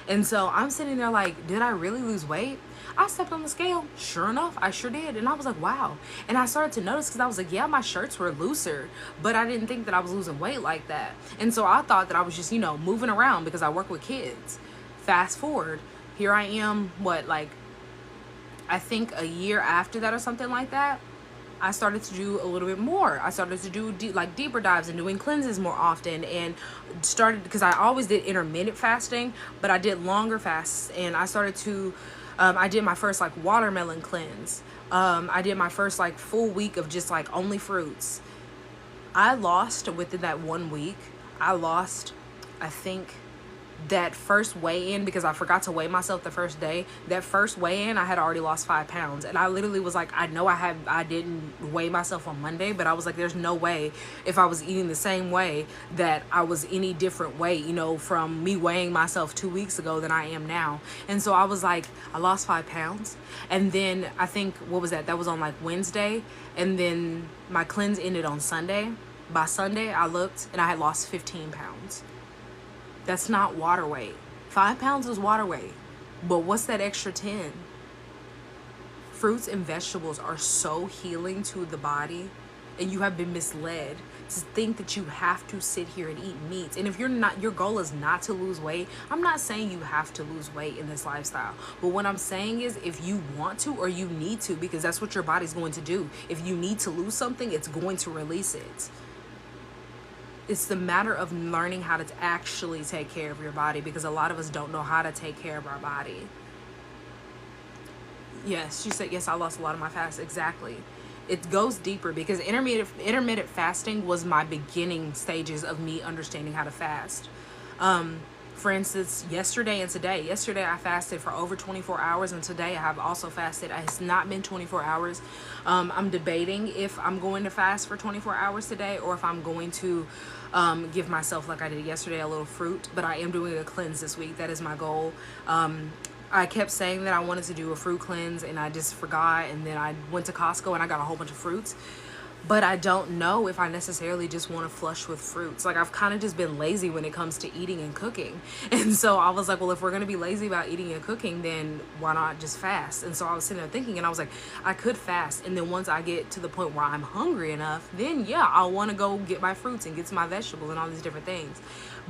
And so I'm sitting there like, did I really lose weight? I stepped on the scale. Sure enough, I sure did. And I was like, wow. And I started to notice because I was like, yeah, my shirts were looser, but I didn't think that I was losing weight like that. And so I thought that I was just, you know, moving around because I work with kids. Fast forward, here I am, I think a year after that or something like that. I started to do a little bit more. I started to do deeper dives and doing cleanses more often, and started, because I always did intermittent fasting, but I did longer fasts. And I started to, I did my first like watermelon cleanse. I did my first like full week of just like only fruits. I lost within that 1 week, I think that first weigh in, because I forgot to weigh myself the first day. That first weigh in, I had already lost 5 pounds. And I literally was like, I know I didn't weigh myself on Monday, but I was like, there's no way if I was eating the same way that I was any different weight, you know, from me weighing myself 2 weeks ago than I am now. And so I was like, I lost 5 pounds. And then I think, what was that? That was on like Wednesday. And then my cleanse ended on Sunday. By Sunday, I looked and I had lost 15 pounds. That's not water weight. 5 pounds is water weight. But what's that extra 10? Fruits and vegetables are so healing to the body, and you have been misled to think that you have to sit here and eat meats. And if you're not, your goal is not to lose weight, I'm not saying you have to lose weight in this lifestyle. But what I'm saying is, if you want to or you need to, because that's what your body's going to do. If you need to lose something, it's going to release it. It's the matter of learning how to actually take care of your body, because a lot of us don't know how to take care of our body. Yes, she said, yes, I lost a lot of my fast. Exactly. It goes deeper, because intermittent fasting was my beginning stages of me understanding how to fast. For instance, yesterday and today. Yesterday I fasted for over 24 hours, and today I have also fasted. It's not been 24 hours. I'm debating if I'm going to fast for 24 hours today, or if I'm going to give myself, like I did yesterday, a little fruit. But I am doing a cleanse this week. That is my goal. I kept saying that I wanted to do a fruit cleanse, and I just forgot. And then I went to Costco and I got a whole bunch of fruits. But I don't know if I necessarily just want to flush with fruits. Like, I've kind of just been lazy when it comes to eating and cooking. And so I was like, well, if we're going to be lazy about eating and cooking, then why not just fast? And so I was sitting there thinking, and I was like, I could fast. And then once I get to the point where I'm hungry enough, then yeah, I'll want to go get my fruits and get to my vegetables and all these different things.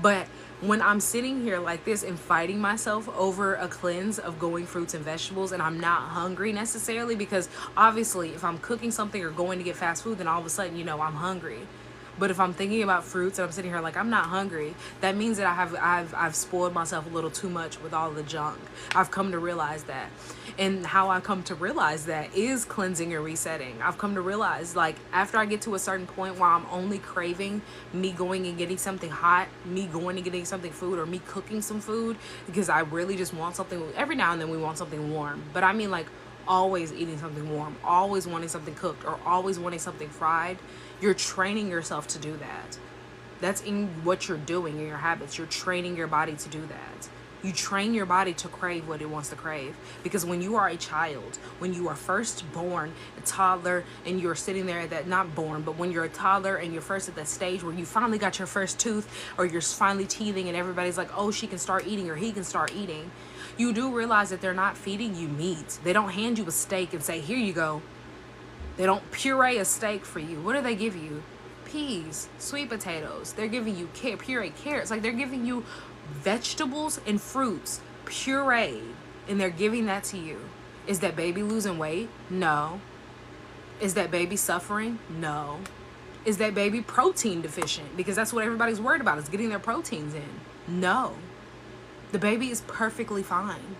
But when I'm sitting here like this and fighting myself over a cleanse of going fruits and vegetables, and I'm not hungry necessarily, because obviously if I'm cooking something or going to get fast food, then all of a sudden, you know, I'm hungry. But if I'm thinking about fruits and I'm sitting here like I'm not hungry, that means that I've spoiled myself a little too much with all the junk. I've come to realize that. And how I come to realize that is cleansing and resetting. I've come to realize, like, after I get to a certain point where I'm only craving me going and getting something hot, me going and getting something food, or me cooking some food, because I really just want something. Every now and then we want something warm, but I mean, like, always eating something warm, always wanting something cooked, or always wanting something fried. You're training yourself to do that. That's in what you're doing in your habits. You're training your body to do that. You train your body to crave what it wants to crave. Because when you are a child, when you are first born, a toddler, and you're sitting there at that, not born, but when you're a toddler and you're first at that stage where you finally got your first tooth, or you're finally teething, and everybody's like, oh, she can start eating, or he can start eating, you do realize that they're not feeding you meat. They don't hand you a steak and say, here you go. They don't puree a steak for you. What do they give you? Peas, sweet potatoes. They're giving you pureed carrots. Like, they're giving you vegetables and fruits pureed, and they're giving that to you. Is that baby losing weight? No. Is that baby suffering? No. Is that baby protein deficient? Because that's what everybody's worried about, is getting their proteins in. No. The baby is perfectly fine.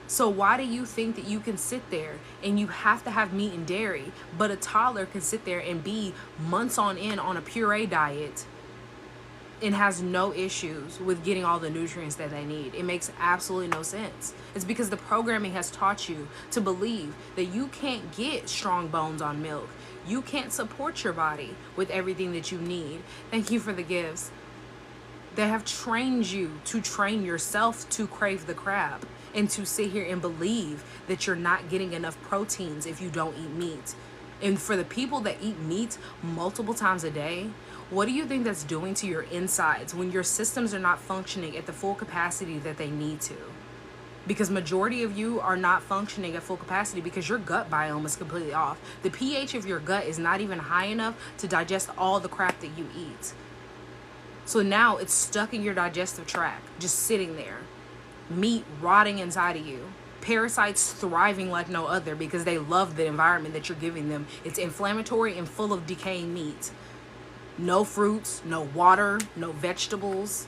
So why do you think that you can sit there and you have to have meat and dairy, but a toddler can sit there and be months on end on a puree diet and has no issues with getting all the nutrients that they need? It makes absolutely no sense. It's because the programming has taught you to believe that you can't get strong bones on milk. You can't support your body with everything that you need. Thank you for the gifts. They have trained you to train yourself to crave the crap and to sit here and believe that you're not getting enough proteins if you don't eat meat. And for the people that eat meat multiple times a day, what do you think that's doing to your insides when your systems are not functioning at the full capacity that they need to? Because majority of you are not functioning at full capacity because your gut biome is completely off. The pH of your gut is not even high enough to digest all the crap that you eat. So now it's stuck in your digestive tract, just sitting there. Meat rotting inside of you. Parasites thriving like no other because they love the environment that you're giving them. It's inflammatory and full of decaying meat. No fruits, no water, no vegetables.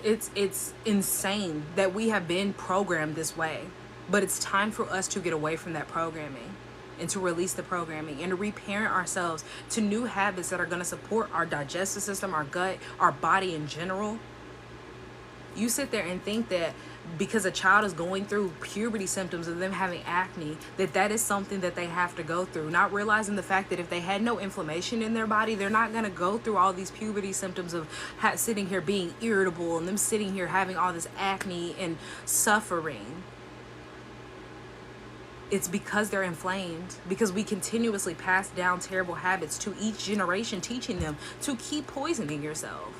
It's insane that we have been programmed this way. But it's time for us to get away from that programming and to release the programming and to reparent ourselves to new habits that are going to support our digestive system, our gut, our body in general. You sit there and think that because a child is going through puberty symptoms of them having acne, that is something that they have to go through, not realizing the fact that if they had no inflammation in their body, they're not going to go through all these puberty symptoms of sitting here being irritable and them sitting here having all this acne and suffering. It's because they're inflamed, because we continuously pass down terrible habits to each generation, teaching them to keep poisoning yourself.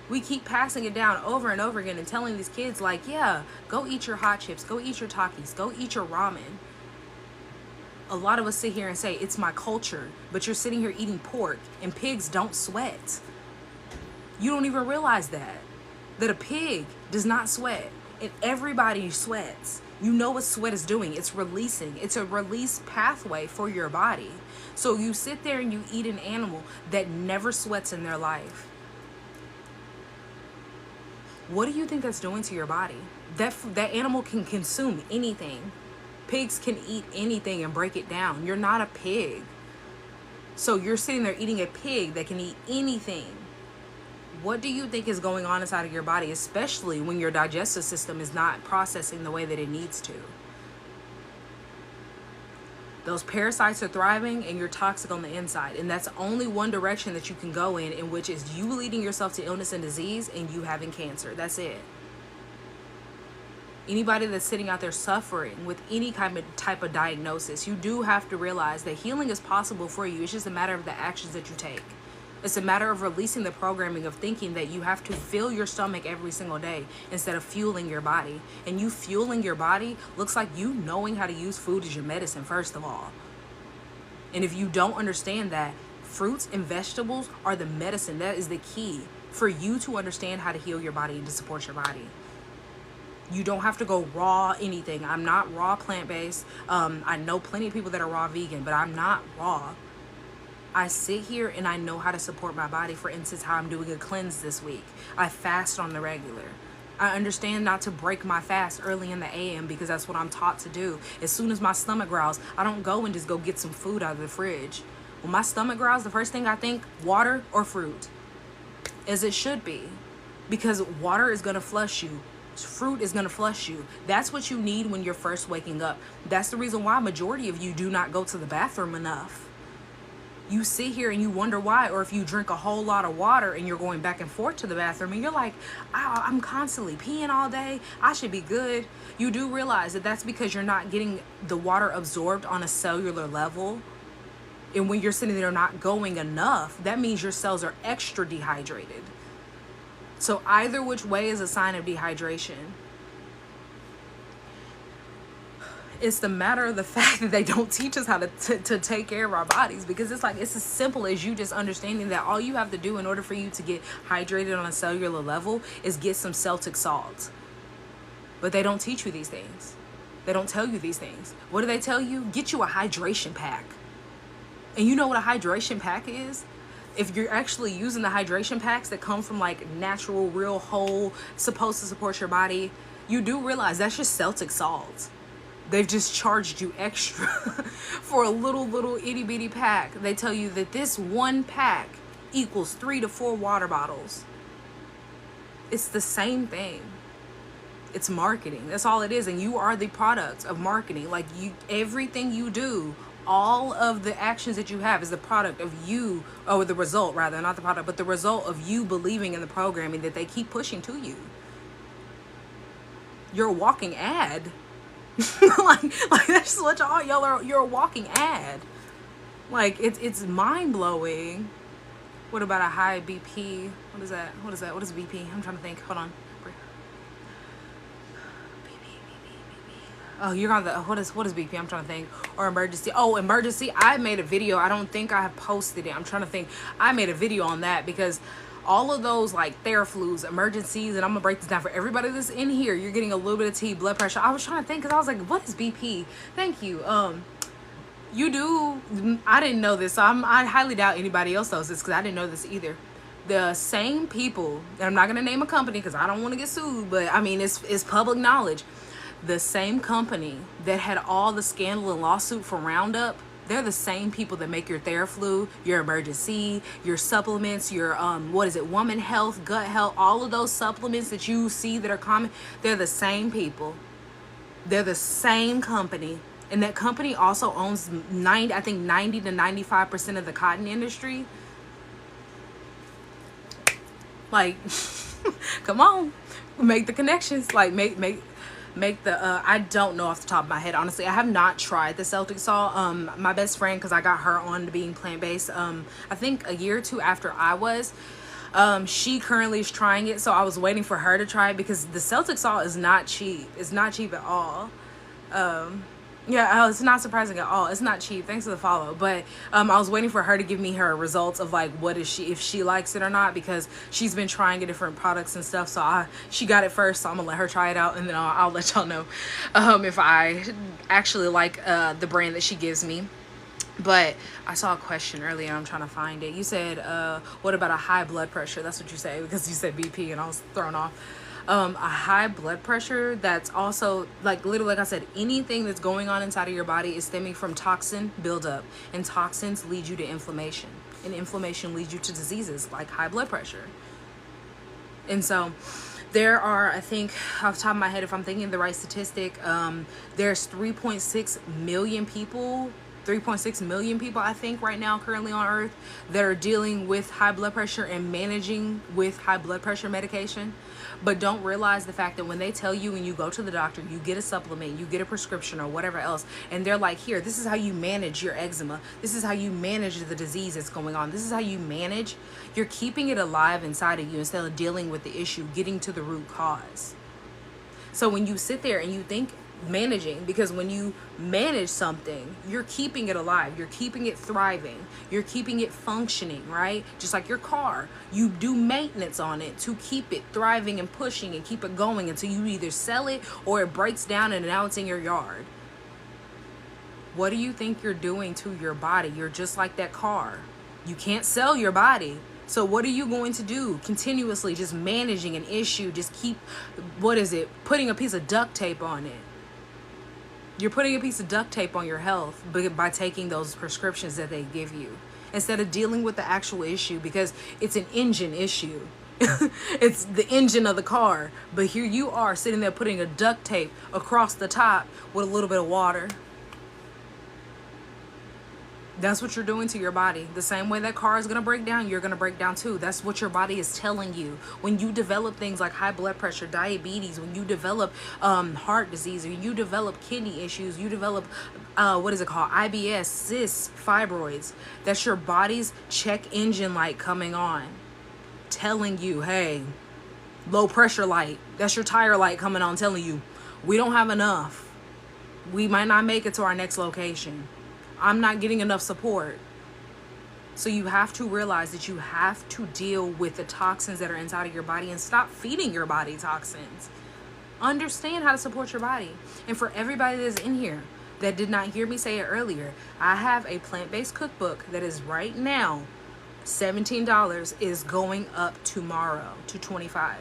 We keep passing it down over and over again and telling these kids, like, yeah, go eat your hot chips, go eat your Takis, go eat your ramen. A lot of us sit here and say, it's my culture, but you're sitting here eating pork and pigs don't sweat. You don't even realize that a pig does not sweat and everybody sweats. You know what sweat is doing. It's releasing. It's a release pathway for your body. So you sit there and you eat an animal that never sweats in their life. What do you think that's doing to your body? That animal can consume anything. Pigs can eat anything and break it down. You're not a pig. So you're sitting there eating a pig that can eat anything. What do you think is going on inside of your body, especially when your digestive system is not processing the way that it needs to? Those parasites are thriving and you're toxic on the inside. And that's only one direction that you can go in which is you leading yourself to illness and disease and you having cancer. That's it. Anybody that's sitting out there suffering with any type of diagnosis, you do have to realize that healing is possible for you. It's just a matter of the actions that you take. It's a matter of releasing the programming of thinking that you have to fill your stomach every single day instead of fueling your body. And you fueling your body looks like you knowing how to use food as your medicine, first of all. And if you don't understand that, fruits and vegetables are the medicine. That is the key for you to understand how to heal your body and to support your body. You don't have to go raw anything. I'm not raw plant-based. I know plenty of people that are raw vegan, but I'm not raw. I sit here and I know how to support my body. For instance, how I'm doing a cleanse this week. I fast on the regular. I understand not to break my fast early in the AM because that's what I'm taught to do. As soon as my stomach growls, I don't go and just go get some food out of the fridge. When my stomach growls, the first thing I think, water or fruit. As it should be. Because water is going to flush you. Fruit is going to flush you. That's what you need when you're first waking up. That's the reason why majority of you do not go to the bathroom enough. You sit here and you wonder why, or if you drink a whole lot of water and you're going back and forth to the bathroom and you're like, I'm constantly peeing all day, I should be good. You do realize that that's because you're not getting the water absorbed on a cellular level. And when you're sitting there not going enough, that means your cells are extra dehydrated. So either which way is a sign of dehydration. It's the matter of the fact that they don't teach us how to take care of our bodies, because it's as simple as you just understanding that all you have to do in order for you to get hydrated on a cellular level is get some Celtic salt. But they don't teach you these things. They don't tell you these things. What do they tell you? Get you a hydration pack. And you know what a hydration pack is? If you're actually using the hydration packs that come from like natural, real, whole, supposed to support your body, you do realize that's just Celtic salt. They've just charged you extra for a little itty bitty pack. They tell you that this one pack equals 3 to 4 water bottles. It's the same thing. It's marketing. That's all it is. And you are the product of marketing. Like, you, everything you do, all of the actions that you have is the product of you, or the result rather, not the product, but the result of you believing in the programming that they keep pushing to you. You're a walking ad. like that's what y'all are. You're a walking ad. Like, it's mind blowing. What about a high BP? What is that? What is that? What is BP? I'm trying to think. Hold on. Oh, you're on the, what is BP? I'm trying to think. Or emergency. Oh, emergency. I made a video. I don't think I have posted it. I'm trying to think. I made a video on that because all of those like Theraflus, emergencies, and I'm gonna break this down for everybody that's in here. You're getting a little bit of tea, blood pressure. I was trying to think because I was like, what is BP? Thank you. You do. I didn't know this, so I highly doubt anybody else knows this because I didn't know this either. The same people, and I'm not gonna name a company because I don't want to get sued, but I mean it's public knowledge. The same company that had all the scandal and lawsuit for Roundup, they're the same people that make your Theraflu, your emergency, your supplements, your what is it, woman health, gut health, all of those supplements that you see that are common. They're the same people. They're the same company. And that company also owns 90 to 95% of the cotton industry. Like, come on, make the connections. Like, make the I don't know off the top of my head, honestly. I have not tried the Celtic salt. My best friend, because I got her on to being plant-based I think a year or two after I was, she currently is trying it, so I was waiting for her to try it because the Celtic salt is not cheap. It's not cheap at all. Yeah, it's not surprising at all. It's not cheap. Thanks for the follow. But I was waiting for her to give me her results of like what is she, if she likes it or not, because she's been trying different products and stuff. So she got it first, so I'm gonna let her try it out, and then I'll let y'all know if I actually like the brand that she gives me. But I saw a question earlier and I'm trying to find it. You said what about a high blood pressure? That's what you say, because you said BP and I was thrown off. A high blood pressure, that's also like literally, like I said, anything that's going on inside of your body is stemming from toxin buildup, and toxins lead you to inflammation, and inflammation leads you to diseases like high blood pressure. And so there are, I think off the top of my head, if I'm thinking the right statistic, there's 3.6 million people I think right now currently on earth that are dealing with high blood pressure and managing with high blood pressure medication, but don't realize the fact that when they tell you, when you go to the doctor, you get a supplement, you get a prescription or whatever else, and they're like, here, this is how you manage your eczema, this is how you manage the disease that's going on, this is how you manage, you're keeping it alive inside of you instead of dealing with the issue, getting to the root cause. So when you sit there and you think managing, because when you manage something, you're keeping it alive, you're keeping it thriving, you're keeping it functioning, right? Just like your car, you do maintenance on it to keep it thriving and pushing and keep it going until you either sell it or it breaks down and now it's in your yard. What do you think you're doing to your body? You're just like that car. You can't sell your body. So what are you going to do? Continuously just managing an issue, just keep, what is it, putting a piece of duct tape on it. You're putting a piece of duct tape on your health by taking those prescriptions that they give you, instead of dealing with the actual issue, because it's an engine issue. It's the engine of the car. But here you are sitting there putting a duct tape across the top with a little bit of water. That's what you're doing to your body. The same way that car is going to break down, you're going to break down too. That's what your body is telling you. When you develop things like high blood pressure, diabetes, when you develop heart disease, when you develop kidney issues, you develop, what is it called? IBS, cysts, fibroids. That's your body's check engine light coming on, telling you, hey, low pressure light. That's your tire light coming on, telling you, we don't have enough. We might not make it to our next location. I'm not getting enough support. So you have to realize that you have to deal with the toxins that are inside of your body and stop feeding your body toxins. Understand how to support your body. And for everybody that's in here that did not hear me say it earlier, I have a plant-based cookbook that is right now $17, is going up tomorrow to $25.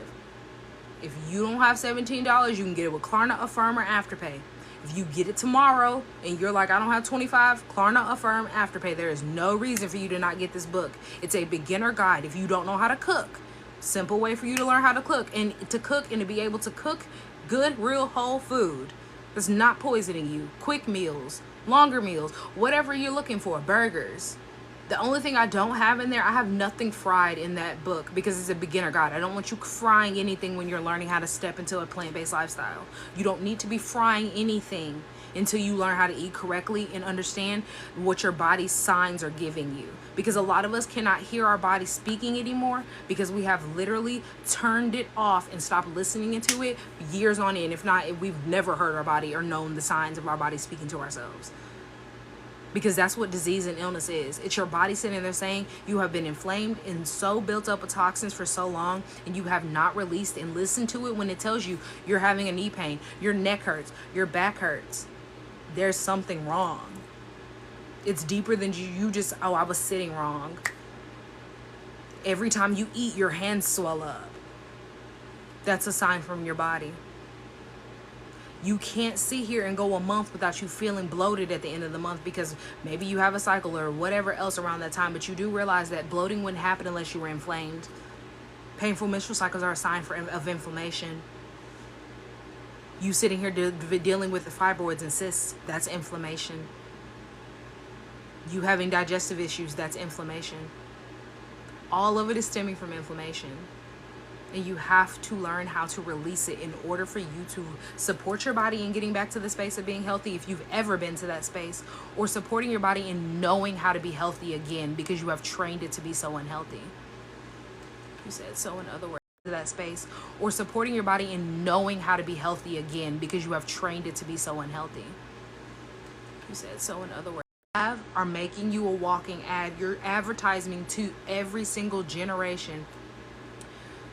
If you don't have $17, you can get it with Klarna, Affirm, or Afterpay. If you get it tomorrow and you're like, I don't have 25, Klarna, Affirm, Afterpay. There is no reason for you to not get this book. It's a beginner guide. If you don't know how to cook, simple way for you to learn how to cook and to be able to cook good, real, whole food that's not poisoning you. Quick meals, longer meals, whatever you're looking for, burgers. The only thing I don't have in there, I have nothing fried in that book because it's a beginner guide. I don't want you frying anything when you're learning how to step into a plant-based lifestyle. You don't need to be frying anything until you learn how to eat correctly and understand what your body's signs are giving you. Because a lot of us cannot hear our body speaking anymore because we have literally turned it off and stopped listening into it years on end. If not, we've never heard our body or known the signs of our body speaking to ourselves. Because that's what disease and illness is. It's your body sitting there saying you have been inflamed and so built up with toxins for so long, and you have not released and listened to it when it tells you you're having a knee pain, your neck hurts, your back hurts. There's something wrong. It's deeper than you just, oh, I was sitting wrong. Every time you eat, your hands swell up. That's a sign from your body. You can't sit here and go a month without you feeling bloated at the end of the month because maybe you have a cycle or whatever else around that time, but you do realize that bloating wouldn't happen unless you were inflamed. Painful menstrual cycles are a sign of inflammation. You sitting here dealing with the fibroids and cysts, that's inflammation. You having digestive issues, that's inflammation. All of it is stemming from inflammation. And you have to learn how to release it in order for you to support your body in getting back to the space of being healthy, if you've ever been to that space, or supporting your body in knowing how to be healthy again because you have trained it to be so unhealthy. You said so in other words, to that space, or supporting your body in knowing how to be healthy again because you have trained it to be so unhealthy. You said so in other words. Are making you a walking ad. You're advertising to every single generation.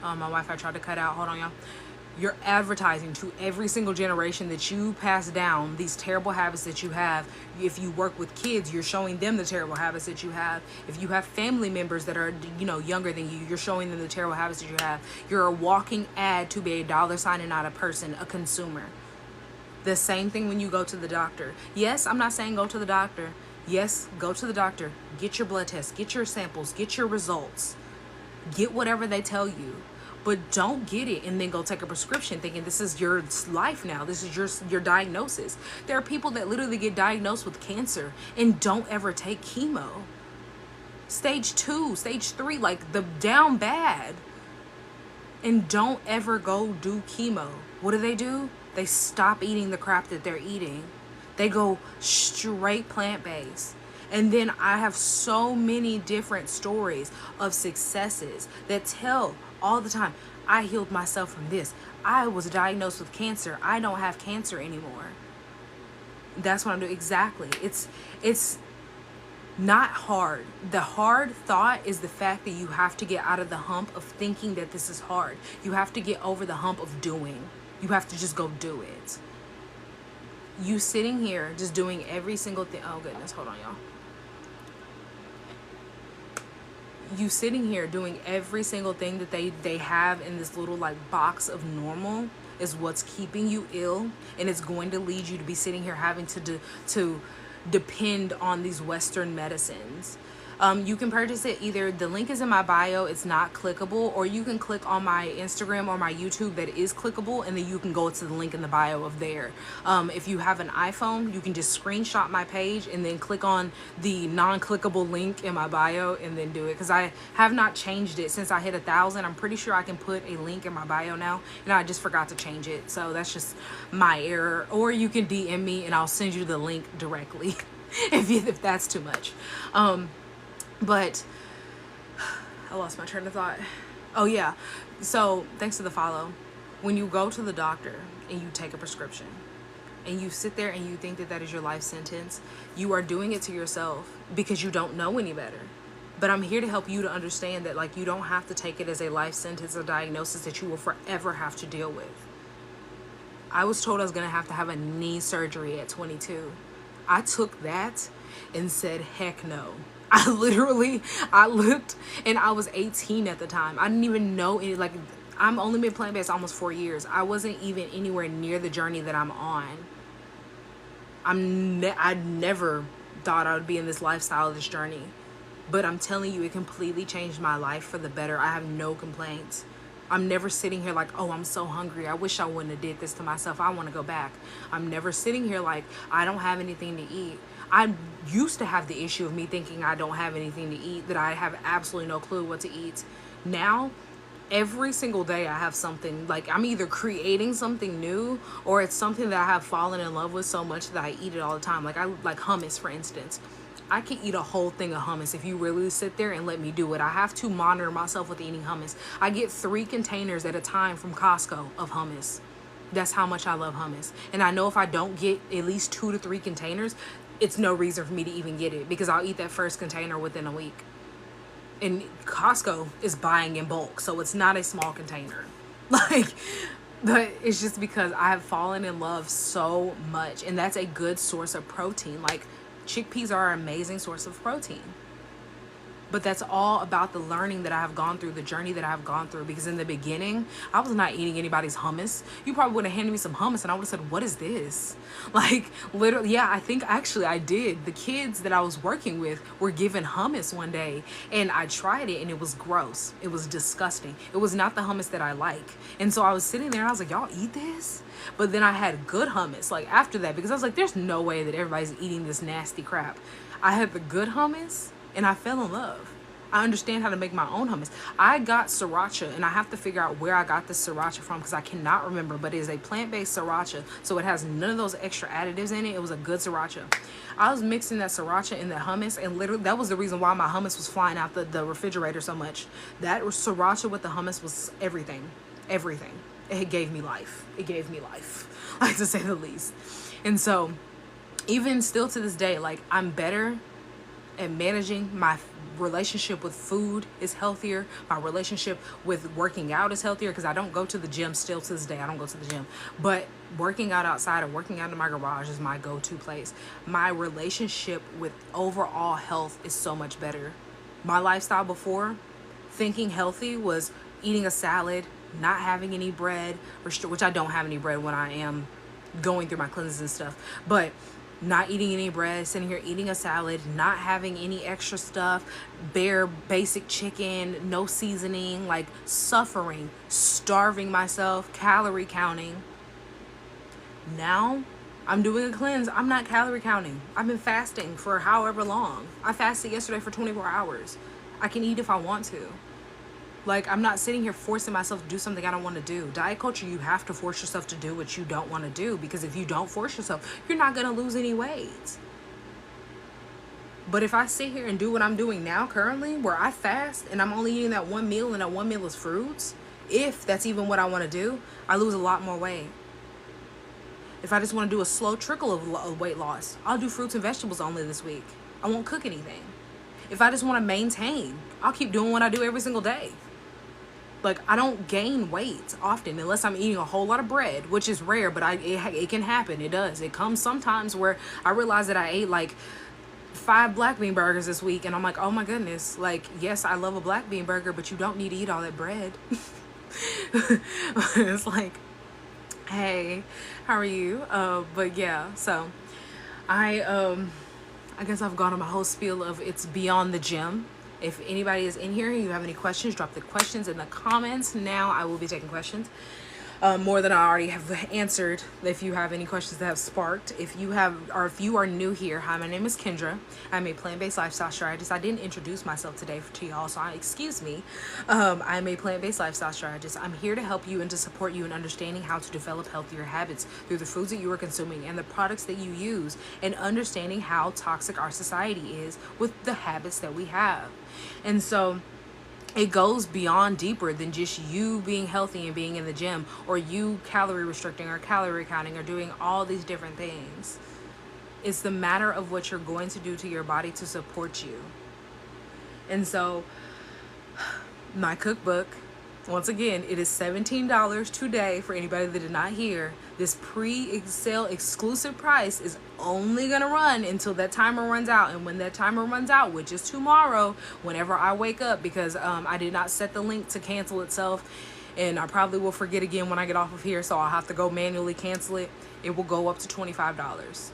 My Wi-Fi tried to cut out. Hold on, y'all. You're advertising to every single generation that you pass down these terrible habits that you have. If you work with kids, you're showing them the terrible habits that you have. If you have family members that are, younger than you, you're showing them the terrible habits that you have. You're a walking ad to be a dollar sign and not a person, a consumer. The same thing when you go to the doctor. Yes, I'm not saying go to the doctor. Yes, go to the doctor. Get your blood tests. Get your samples. Get your results. Get whatever they tell you. But don't get it and then go take a prescription thinking this is your life now. This is your diagnosis. There are people that literally get diagnosed with cancer and don't ever take chemo. Stage 2, stage 3, like the down bad. And don't ever go do chemo. What do? They stop eating the crap that they're eating. They go straight plant-based. And then I have so many different stories of successes that tell all the time, I healed myself from this. I was diagnosed with cancer. I don't have cancer anymore. That's what I'm doing. Exactly. It's not hard. The hard thought is the fact that you have to get out of the hump of thinking that this is hard. You have to get over the hump of doing. You have to just go do it. You sitting here just doing every single thing. Oh goodness, hold on, y'all. You sitting here doing every single thing that they have in this little like box of normal is what's keeping you ill, and it's going to lead you to be sitting here having to depend on these Western medicines. You can purchase it either, the link is in my bio, it's not clickable, or you can click on my Instagram or my YouTube that is clickable, and then you can go to the link in the bio of there. If you have an iPhone, you can just screenshot my page and then click on the non-clickable link in my bio and then do it, because I have not changed it since I hit 1,000. I'm pretty sure I can put a link in my bio now, and I just forgot to change it, so that's just my error. Or you can DM me and I'll send you the link directly if that's too much. But I lost my train of thought. Oh yeah, so thanks to the follow. When you go to the doctor and you take a prescription and you sit there and you think that that is your life sentence, you are doing it to yourself because you don't know any better. But I'm here to help you to understand that, like, you don't have to take it as a life sentence or diagnosis that you will forever have to deal with. I was told I was going to have a knee surgery at 22. I took that and said, heck no. I looked, and I was 18 at the time. I didn't even know any, like, I'm only been plant-based almost 4 years. I wasn't even anywhere near the journey that I'm on. I never thought I would be in this lifestyle, this journey. But I'm telling you, it completely changed my life for the better. I have no complaints. I'm never sitting here like, oh, I'm so hungry. I wish I wouldn't have did this to myself. I want to go back. I'm never sitting here like, I don't have anything to eat. I used to have the issue of me thinking I don't have anything to eat, that I have absolutely no clue what to eat. Now, every single day I have something, like I'm either creating something new or it's something that I have fallen in love with so much that I eat it all the time. Like I like hummus, for instance. I can eat a whole thing of hummus if you really sit there and let me do it. I have to monitor myself with eating hummus. I get 3 containers at a time from Costco of hummus. That's how much I love hummus. And I know if I don't get at least 2 to 3 containers, it's no reason for me to even get it, because I'll eat that first container within a week. And Costco is buying in bulk, so it's not a small container. Like, but it's just because I have fallen in love so much, and that's a good source of protein. Like, chickpeas are an amazing source of protein. But that's all about the learning that I have gone through, the journey that I have gone through. Because in the beginning, I was not eating anybody's hummus. You probably would have handed me some hummus and I would have said, what is this? Like, literally, yeah, I think actually I did. The kids that I was working with were given hummus one day, and I tried it and it was gross. It was disgusting. It was not the hummus that I like. And so I was sitting there and I was like, y'all eat this? But then I had good hummus, like, after that, because I was like, there's no way that everybody's eating this nasty crap. I had the good hummus, and I fell in love. I understand how to make my own hummus. I got sriracha, and I have to figure out where I got this sriracha from because I cannot remember, but it is a plant-based sriracha, so it has none of those extra additives in it. It was a good sriracha. I was mixing that sriracha in the hummus, and literally that was the reason why my hummus was flying out the refrigerator so much. That sriracha with the hummus was everything. Everything. It gave me life. It gave me life, like, to say the least. And so, even still to this day, like, I'm better and managing my relationship with food is healthier. My relationship with working out is healthier, because I don't go to the gym still to this day. I don't go to the gym, but working out outside or working out in my garage is my go-to place. My relationship with overall health is so much better. My lifestyle before, thinking healthy, was eating a salad, not having any bread, which I don't have any bread when I am going through my cleanses and stuff, but not eating any bread, sitting here eating a salad, not having any extra stuff, bare basic chicken, no seasoning, like suffering, starving myself, calorie counting. Now I'm doing a cleanse. I'm not calorie counting. I've been fasting for however long. I fasted yesterday for 24 hours. I can eat if I want to. Like, I'm not sitting here forcing myself to do something I don't want to do. Diet culture, you have to force yourself to do what you don't want to do, because if you don't force yourself, you're not going to lose any weight. But if I sit here and do what I'm doing now currently, where I fast and I'm only eating that one meal, and that one meal is fruits, if that's even what I want to do, I lose a lot more weight. If I just want to do a slow trickle of weight loss, I'll do fruits and vegetables only this week. I won't cook anything. If I just want to maintain, I'll keep doing what I do every single day. Like, I don't gain weight often unless I'm eating a whole lot of bread, which is rare, but it can happen. It does. It comes sometimes where I realize that I ate like 5 black bean burgers this week, and I'm like, oh my goodness, like, yes, I love a black bean burger, but you don't need to eat all that bread. It's like, hey, how are you? But yeah, so I guess I've gone on my whole spiel of it's beyond the gym. If anybody is in here and you have any questions, drop the questions in the comments. Now I will be taking questions. More than I already have answered. If you have any questions that have sparked, if you are new here, hi, my name is Kendra. I'm a plant-based lifestyle strategist. I didn't introduce myself today to y'all, so excuse me. I'm a plant-based lifestyle strategist. I'm here to help you and to support you in understanding how to develop healthier habits through the foods that you are consuming and the products that you use, and understanding how toxic our society is with the habits that we have. And so it goes beyond deeper than just you being healthy and being in the gym, or you calorie restricting or calorie counting or doing all these different things. It's the matter of what you're going to do to your body to support you. And so my cookbook Once again, it is $17 today for anybody that did not hear. This pre-sale exclusive price is only going to run until that timer runs out. And when that timer runs out, which is tomorrow, whenever I wake up, because I did not set the link to cancel itself, and I probably will forget again when I get off of here, so I'll have to go manually cancel it. It will go up to $25.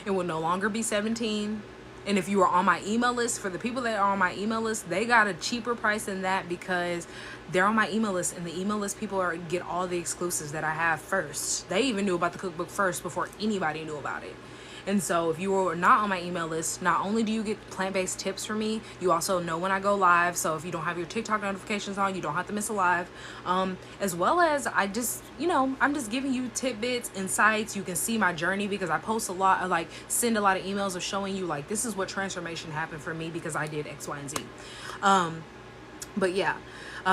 It will no longer be $17. And if you are on my email list, for the people that are on my email list, they got a cheaper price than that because they're on my email list, and the email list people get all the exclusives that I have first. They even knew about the cookbook first before anybody knew about it. And so if you are not on my email list, not only do you get plant-based tips from me, you also know when I go live. So if you don't have your TikTok notifications on, you don't have to miss a live. As well as I just, I'm just giving you tidbits, insights. You can see my journey because I post a lot, I send a lot of emails of showing you this is what transformation happened for me because I did X, Y, and Z. But yeah.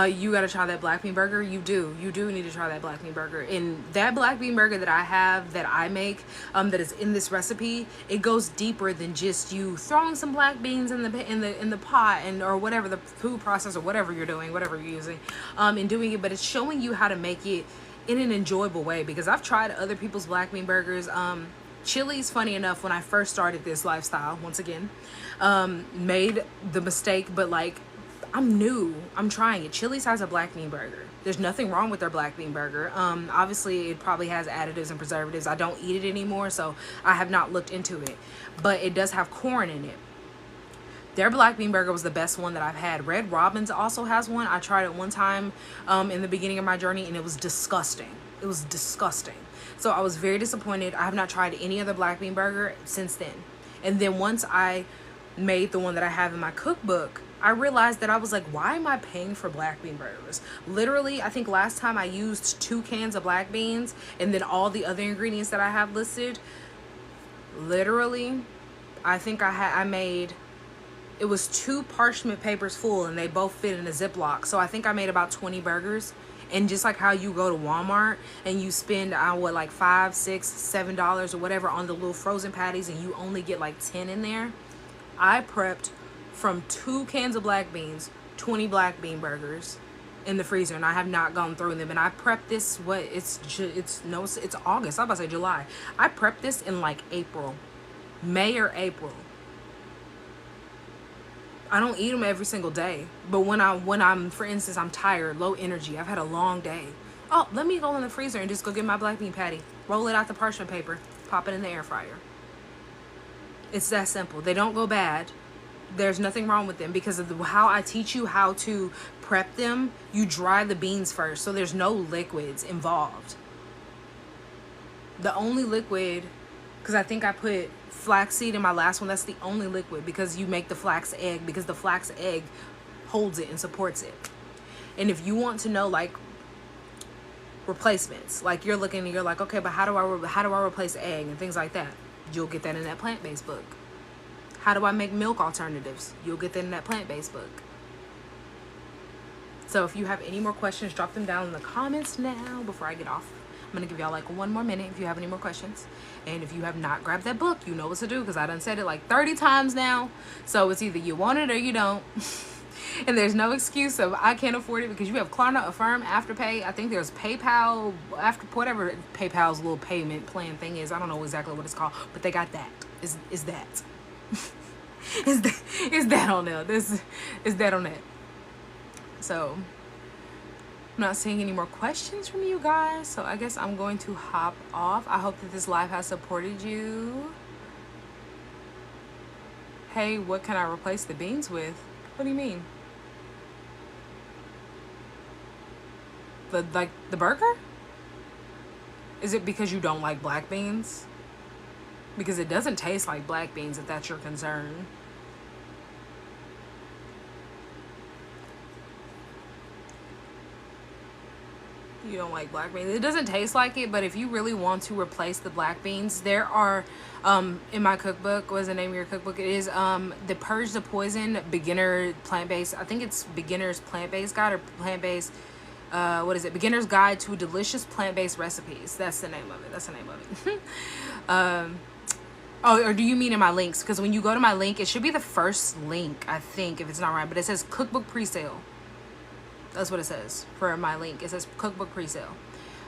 You gotta try that black bean burger. You do need to try that black bean burger. And that black bean burger that I have, that I make, that is in this recipe, it goes deeper than just you throwing some black beans in the pot or whatever, the food processor, whatever you're doing, whatever you're using, and doing it. But it's showing you how to make it in an enjoyable way, because I've tried other people's black bean burgers. Chili's, funny enough, when I first started this lifestyle, once again, made the mistake, but I'm new. I'm trying it. Chili's has a black bean burger. There's nothing wrong with their black bean burger. Obviously, it probably has additives and preservatives. I don't eat it anymore, so I have not looked into it. But it does have corn in it. Their black bean burger was the best one that I've had. Red Robin's also has one. I tried it one time in the beginning of my journey, and it was disgusting. It was disgusting. So I was very disappointed. I have not tried any other black bean burger since then. And then once I made the one that I have in my cookbook, I realized that I was like, why am I paying for black bean burgers? Literally, I think last time I used 2 cans of black beans and then all the other ingredients that I have listed. Literally, I think I made, it was 2 parchment papers full, and they both fit in a Ziploc. So I think I made about 20 burgers. And just like how you go to Walmart and you spend $5, $6, $7 or whatever on the little frozen patties, and you only get 10 in there, I prepped from 2 cans of black beans, 20 black bean burgers in the freezer, and I have not gone through them. And I prepped this, it's August, I'm about to say July. I prepped this in April, May or April. I don't eat them every single day, but when I'm, for instance, I'm tired, low energy, I've had a long day. Oh, let me go in the freezer and just go get my black bean patty, roll it out the parchment paper, pop it in the air fryer. It's that simple. They don't go bad. There's nothing wrong with them because of how I teach you how to prep them. You dry the beans first, so there's no liquids involved. The only liquid, because I think I put flaxseed in my last one, that's the only liquid, because you make the flax egg, because the flax egg holds it and supports it. And if you want to know replacements, you're looking and you're like, okay, but how do I replace egg and things like that, you'll get that in that plant-based book. How do I make milk alternatives? You'll get that in that plant-based book. So if you have any more questions, drop them down in the comments now before I get off. I'm going to give y'all 1 more minute if you have any more questions. And if you have not grabbed that book, you know what to do, because I done said it 30 times now. So it's either you want it or you don't. And there's no excuse of I can't afford it, because you have Klarna, Affirm, Afterpay. I think there's PayPal, after whatever PayPal's little payment plan thing is. I don't know exactly what it's called, but they got that. Is that. is that on there? Is that on that? So I'm not seeing any more questions from you guys, so I guess I'm going to hop off. I hope that this live has supported you. Hey, what can I replace the beans with? What do you mean? The burger? Is it because you don't like black beans? Because it doesn't taste like black beans, if that's your concern. You don't like black beans. It doesn't taste like it, but if you really want to replace the black beans, there are, in my cookbook, what is the name of your cookbook? It is the Purge the Poison Beginner Plant-Based. I think it's Beginner's Plant-Based Guide or Plant-Based, what is it? Beginner's Guide to Delicious Plant-Based Recipes. That's the name of it. That's the name of it. Oh, or do you mean in my links? Because when you go to my link, it should be the first link, I think, if it's not right. But it says Cookbook Presale. That's what it says for my link. It says cookbook pre-sale.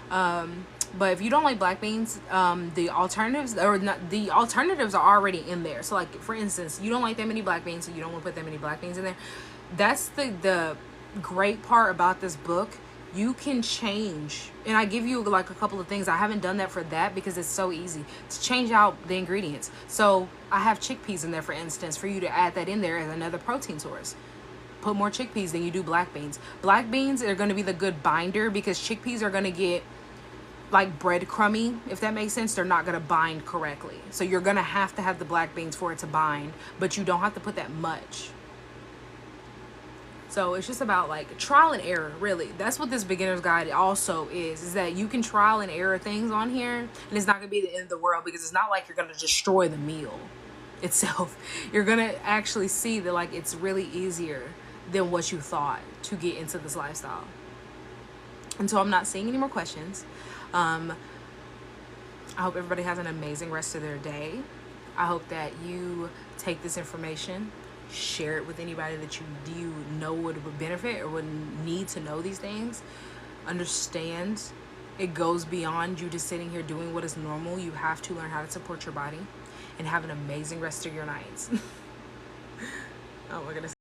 But if you don't like black beans, the alternatives, or not, the alternatives are already in there. So like, for instance, you don't like that many black beans, so you don't want to put that many black beans in there. That's the great part about this book. You can change, and I give you like a couple of things. I haven't done that for that because it's so easy to change out the ingredients. So I have chickpeas in there, for instance, for you to add that in there as another protein source. Put more chickpeas than you do black beans. Black beans are going to be the good binder because chickpeas are going to get like breadcrumby, if that makes sense. They're not going to bind correctly. So you're going to have the black beans for it to bind, but you don't have to put that much. So it's just about like trial and error, really. That's what this beginner's guide also is that you can trial and error things on here, and it's not going to be the end of the world because it's not like you're going to destroy the meal itself. You're going to actually see that like it's really easier than what you thought to get into this lifestyle. And so I'm not seeing any more questions. I hope everybody has an amazing rest of their day. I hope that you take this information, share it with anybody that you know would benefit or would need to know these things. Understand it goes beyond you just sitting here doing what is normal. You have to learn how to support your body and have an amazing rest of your nights. Oh my goodness.